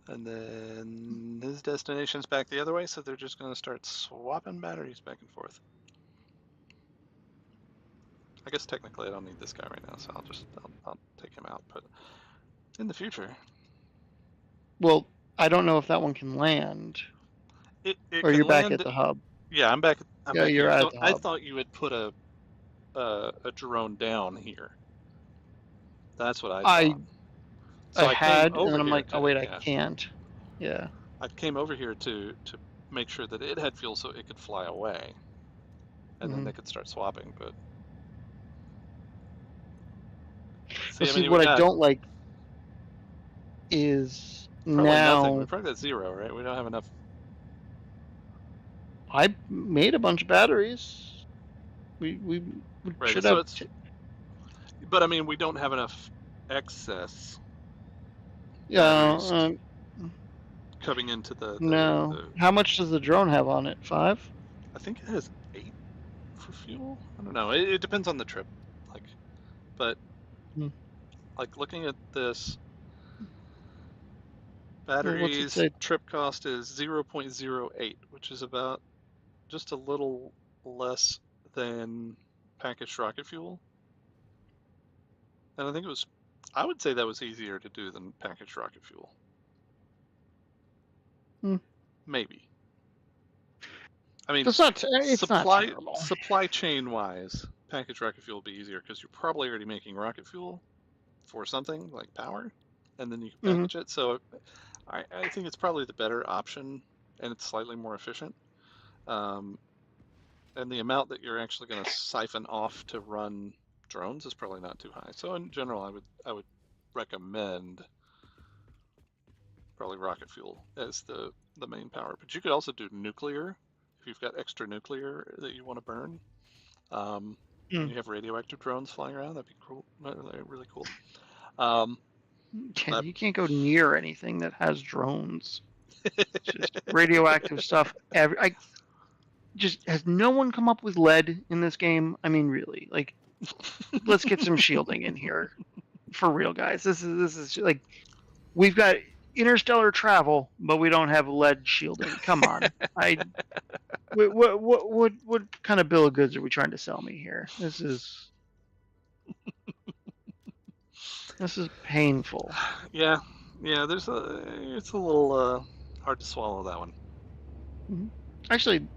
And then his destination's back the other way, so they're just going to start swapping batteries back and forth. I guess technically I don't need this guy right now, so I'll take him out. But in the future, well, I don't know if that one can land. Or you're back at the hub. Yeah, I'm back. Yeah, you're at the hub. I thought you had put a drone down here. That's what I thought. So I had, and then I'm like, oh wait, I can't. Yeah. I came over here to make sure that it had fuel so it could fly away, and then they could start swapping. But see, what I don't like is probably now nothing. We probably got 0, right? We don't have enough. I made a bunch of batteries. We should have. But I mean, we don't have enough excess. Yeah. Coming into the no. How much does the drone have on it? 5? I think it has 8 for fuel. I don't know. It depends on the trip. But looking at this, batteries trip cost is 0.08, which is about just a little less than packaged rocket fuel. And I think I would say that was easier to do than packaged rocket fuel. Maybe. I mean, supply chain wise, packaged rocket fuel will be easier because you're probably already making rocket fuel for something like power, and then you can package it. So I think it's probably the better option, and it's slightly more efficient. And the amount that you're actually going to siphon off to run drones is probably not too high. So in general, I would recommend probably rocket fuel as the main power. But you could also do nuclear if you've got extra nuclear that you want to burn. You have radioactive drones flying around. That'd be cool. Really cool. You can't go near anything that has drones. Just radioactive stuff. Has no one come up with lead in this game? I mean, really, like, let's get some shielding in here, for real, guys. This is like, we've got interstellar travel, but we don't have lead shielding. Come on, what kind of bill of goods are we trying to sell me here? This is painful. Yeah, yeah. It's a little hard to swallow that one. Mhm. Actually,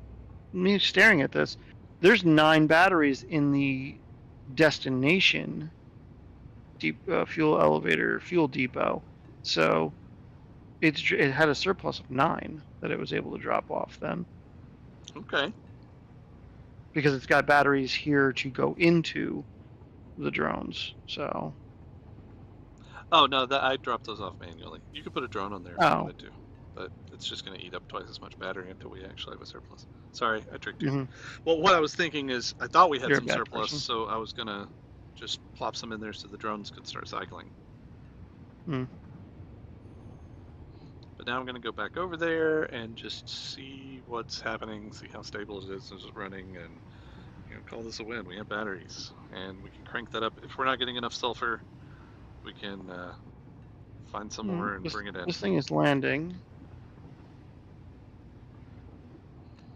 me staring at this, there's 9 batteries in the destination fuel depot. So it had a surplus of 9 that it was able to drop off then Okay. because it's got batteries here to go into the drones. So Oh no, that I dropped those off manually. You could put a drone on there if you oh, wanted to, but it's just going to eat up twice as much battery until we actually have a surplus. Sorry, I tricked you. hmm Well, what I was thinking is I thought we had you're a some bad surplus, person. so I was gonna just plop some in there so the drones could start cycling. Mm. But now I'm gonna go back over there and just see what's happening, see how stable it is running, and call this a win. We have batteries, and we can crank that up. If we're not getting enough sulfur, we can find some Mm. more and This bring it in. this thing is landing.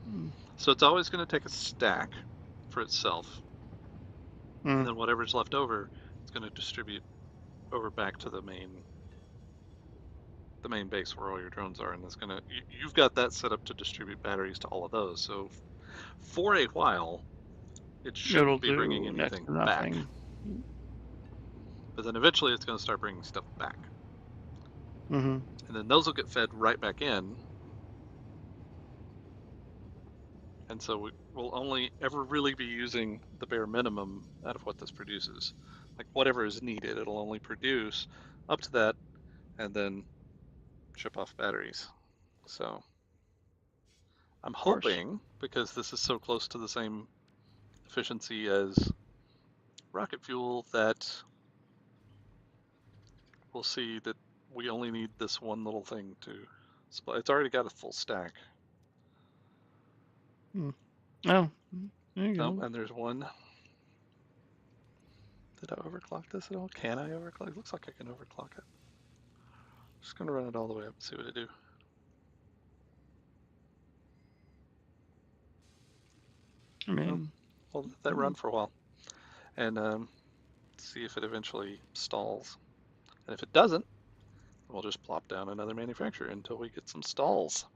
Mm. So it's always going to take a stack for itself, and Mm. then whatever's left over, it's going to distribute over back to the main base where all your drones are, and it's going to you've got that set up to distribute batteries to all of those. So for a while, it It'll shouldn't be bringing do next anything to back, nothing. but then eventually it's going to start bringing stuff back, Mm-hmm. and then those will get fed right back in, and so we'll only ever really be using the bare minimum out of what this produces. Like whatever is needed, it'll only produce up to that, and then ship off batteries. So I'm Of course. hoping, because this is so close to the same efficiency as rocket fuel, that we'll see that we only need this one little thing to supply. It's already got a full stack. Mm. Oh, there you Oh, go. and there's one. Did I overclock this at all? Can I overclock? It looks like I can overclock it. Just gonna run it all the way up and see what I do. I Well, mean, we'll let that run for a while and see if it eventually stalls. And if it doesn't, we'll just plop down another manufacturer until we get some stalls.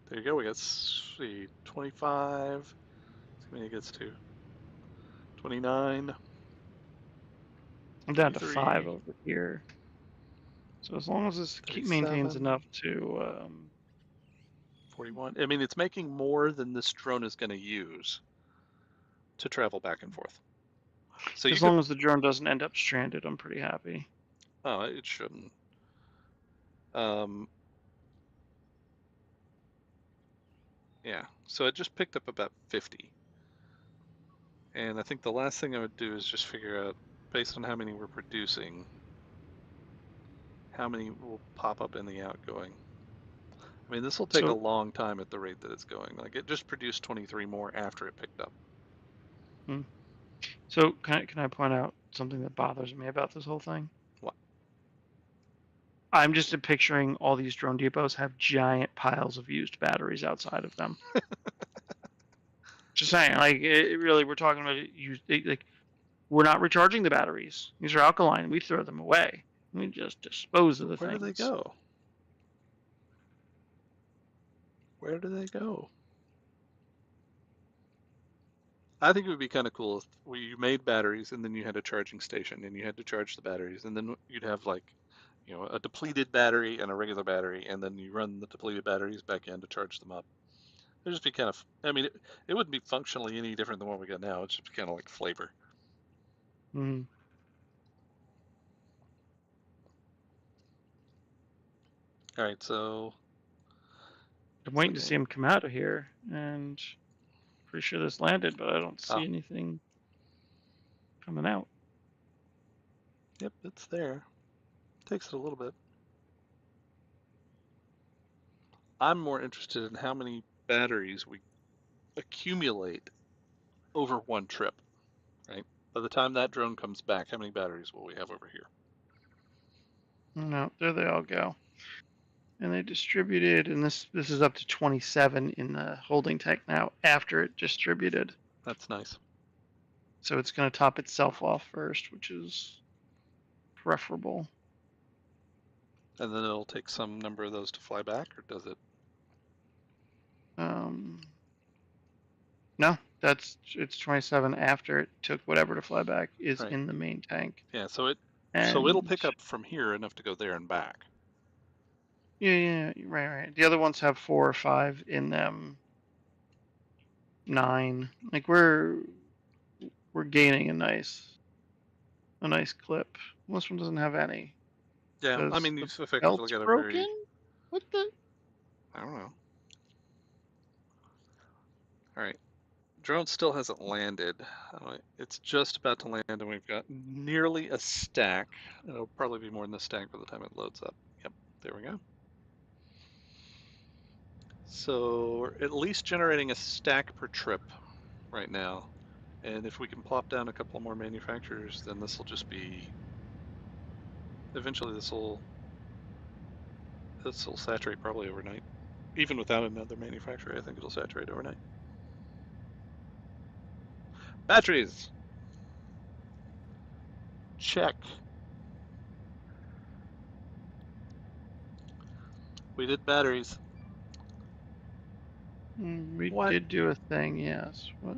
There you go. We got, see, 25. See how many it gets to. 29, I'm down to 5 33, over here. So as long as this maintains 37, enough to, 41. I mean, it's making more than this drone is going to use to travel back and forth. So you as could, long as the drone doesn't end up stranded, I'm pretty happy. oh, it shouldn't. Um, yeah, so it just picked up about 50. And I think the last thing I would do is just figure out, based on how many we're producing, how many will pop up in the outgoing. I mean, this will take a So, long time at the rate that it's going. Like, it just produced 23 more after it picked up. mm. So can I point out something that bothers me about this whole thing? What? I'm just picturing all these drone depots have giant piles of used batteries outside of them. Just saying, like really, we're talking about like we're not recharging the batteries. These are alkaline. We throw them away. We just dispose of the Where do they things. go? Where do they go? I think it would be kind of cool if we made batteries and then you had a charging station and you had to charge the batteries and then you'd have like, a depleted battery and a regular battery and then you run the depleted batteries back in to charge them up. It'd just be kind of, I mean, it wouldn't be functionally any different than what we got now. It'd just be kind of like flavor. Mm. All right, so I'm it's waiting to looking see like, him come out of here, and pretty sure this landed, but I don't oh, see anything coming out. yep, it's there. Takes it a little bit. I'm more interested in how many batteries we accumulate over one trip, right? By the time that drone comes back, how many batteries will we have over here? No, there they all go. And they distributed, and this is up to 27 in the holding tank now after it distributed. That's nice. So it's going to top itself off first, which is preferable. And then it'll take some number of those to fly back, or does it? No, it's 27 after it took whatever to fly back is Right. in the main tank. Yeah. So it'll And pick up from here enough to go there and back. yeah, right. The other ones have 4 or 5 in them. 9. Like we're gaining a nice clip. This one doesn't have any. Yeah. I Does mean, the you've effectively belt's got a broken? very, What the? I don't know. All right. Drone still hasn't landed. It's just about to land, and we've got nearly a stack. It'll probably be more than a stack by the time it loads up. Yep, there we go. So we're at least generating a stack per trip right now. And if we can plop down a couple more manufacturers, then this will just be. Eventually, this will saturate probably overnight. Even without another manufacturer, I think it'll saturate overnight. Batteries. Check. We did batteries. We What? did do a thing, yes. What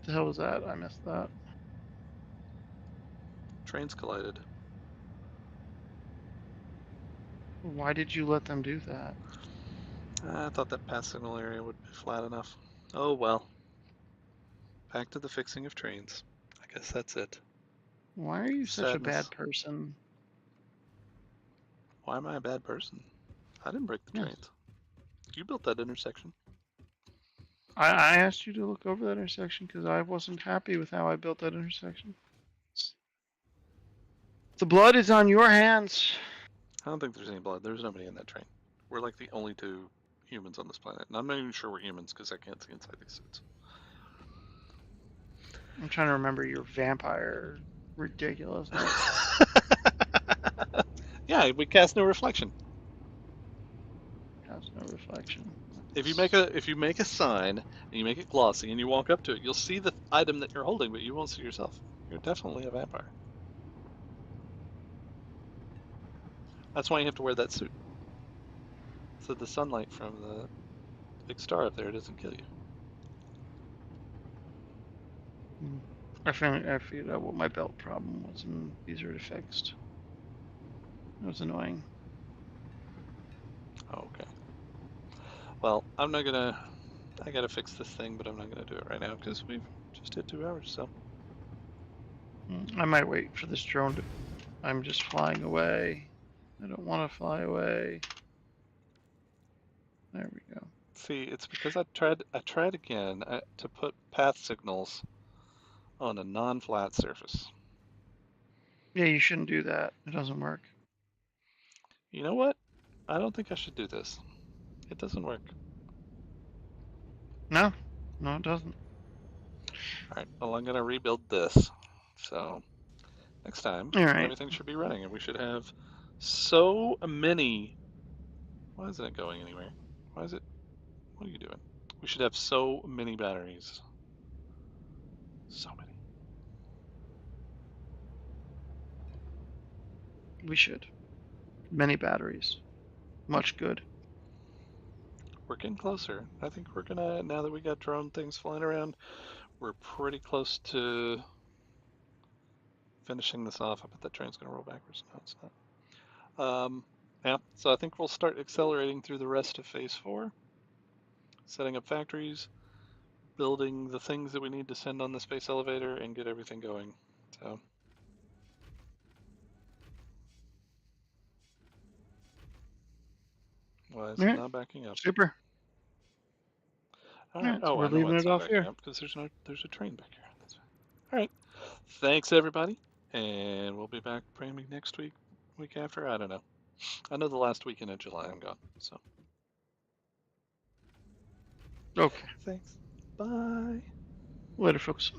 the hell was that? I missed that. Trains collided. Why did you let them do that? I thought that pass signal area would be flat enough. Oh well. Back to the fixing of trains. I guess that's it. Why are you such a Sadness. bad person? Why am I a bad person? I didn't break the Yes. trains. You built that intersection. I asked you to look over that intersection because I wasn't happy with how I built that intersection. The blood is on your hands. I don't think there's any blood. There's nobody in that train. We're like the only 2 humans on this planet. And I'm not even sure we're humans because I can't see inside these suits. I'm trying to remember your vampire ridiculousness. Yeah, we cast no reflection. Has no reflection. If you make a sign and you make it glossy and you walk up to it, you'll see the item that you're holding, but you won't see yourself. You're definitely a vampire. That's why you have to wear that suit. So the sunlight from the big star up there doesn't kill you. I figured out what my belt problem was, and these are fixed. That was annoying. Oh, okay. Well, I'm not gonna. I gotta fix this thing, but I'm not gonna do it right now because we've just hit 2 hours. So I might wait for this drone to. I'm just flying away. I don't want to fly away. There we go. see, it's because I tried again to put path signals on a non-flat surface. Yeah, you shouldn't do that. It doesn't work. You know what? I don't think I should do this. It doesn't work. No, it doesn't. All right. Well, I'm gonna rebuild this. So next time, All right. everything should be running, and we should have so many. Why isn't it going anywhere? Why is it? What are you doing? We should have so many batteries. So many. We should. Many batteries. Much good. We're getting closer. I think we're gonna, now that we got drone things flying around, we're pretty close to finishing this off. I bet that train's gonna roll backwards. No, it's not. Yeah, so I think we'll start accelerating through the rest of phase 4, setting up factories, building the things that we need to send on the space elevator, and get everything going. So. Why is All it right. not backing up? Super. All All right. right. So Oh, we're I know why leaving it's it not off backing here. up because there's a train back here. That's all right. Thanks everybody, and we'll be back maybe next week after. I don't know. I know the last weekend of July I'm gone. So Okay. thanks. Bye. Later, folks.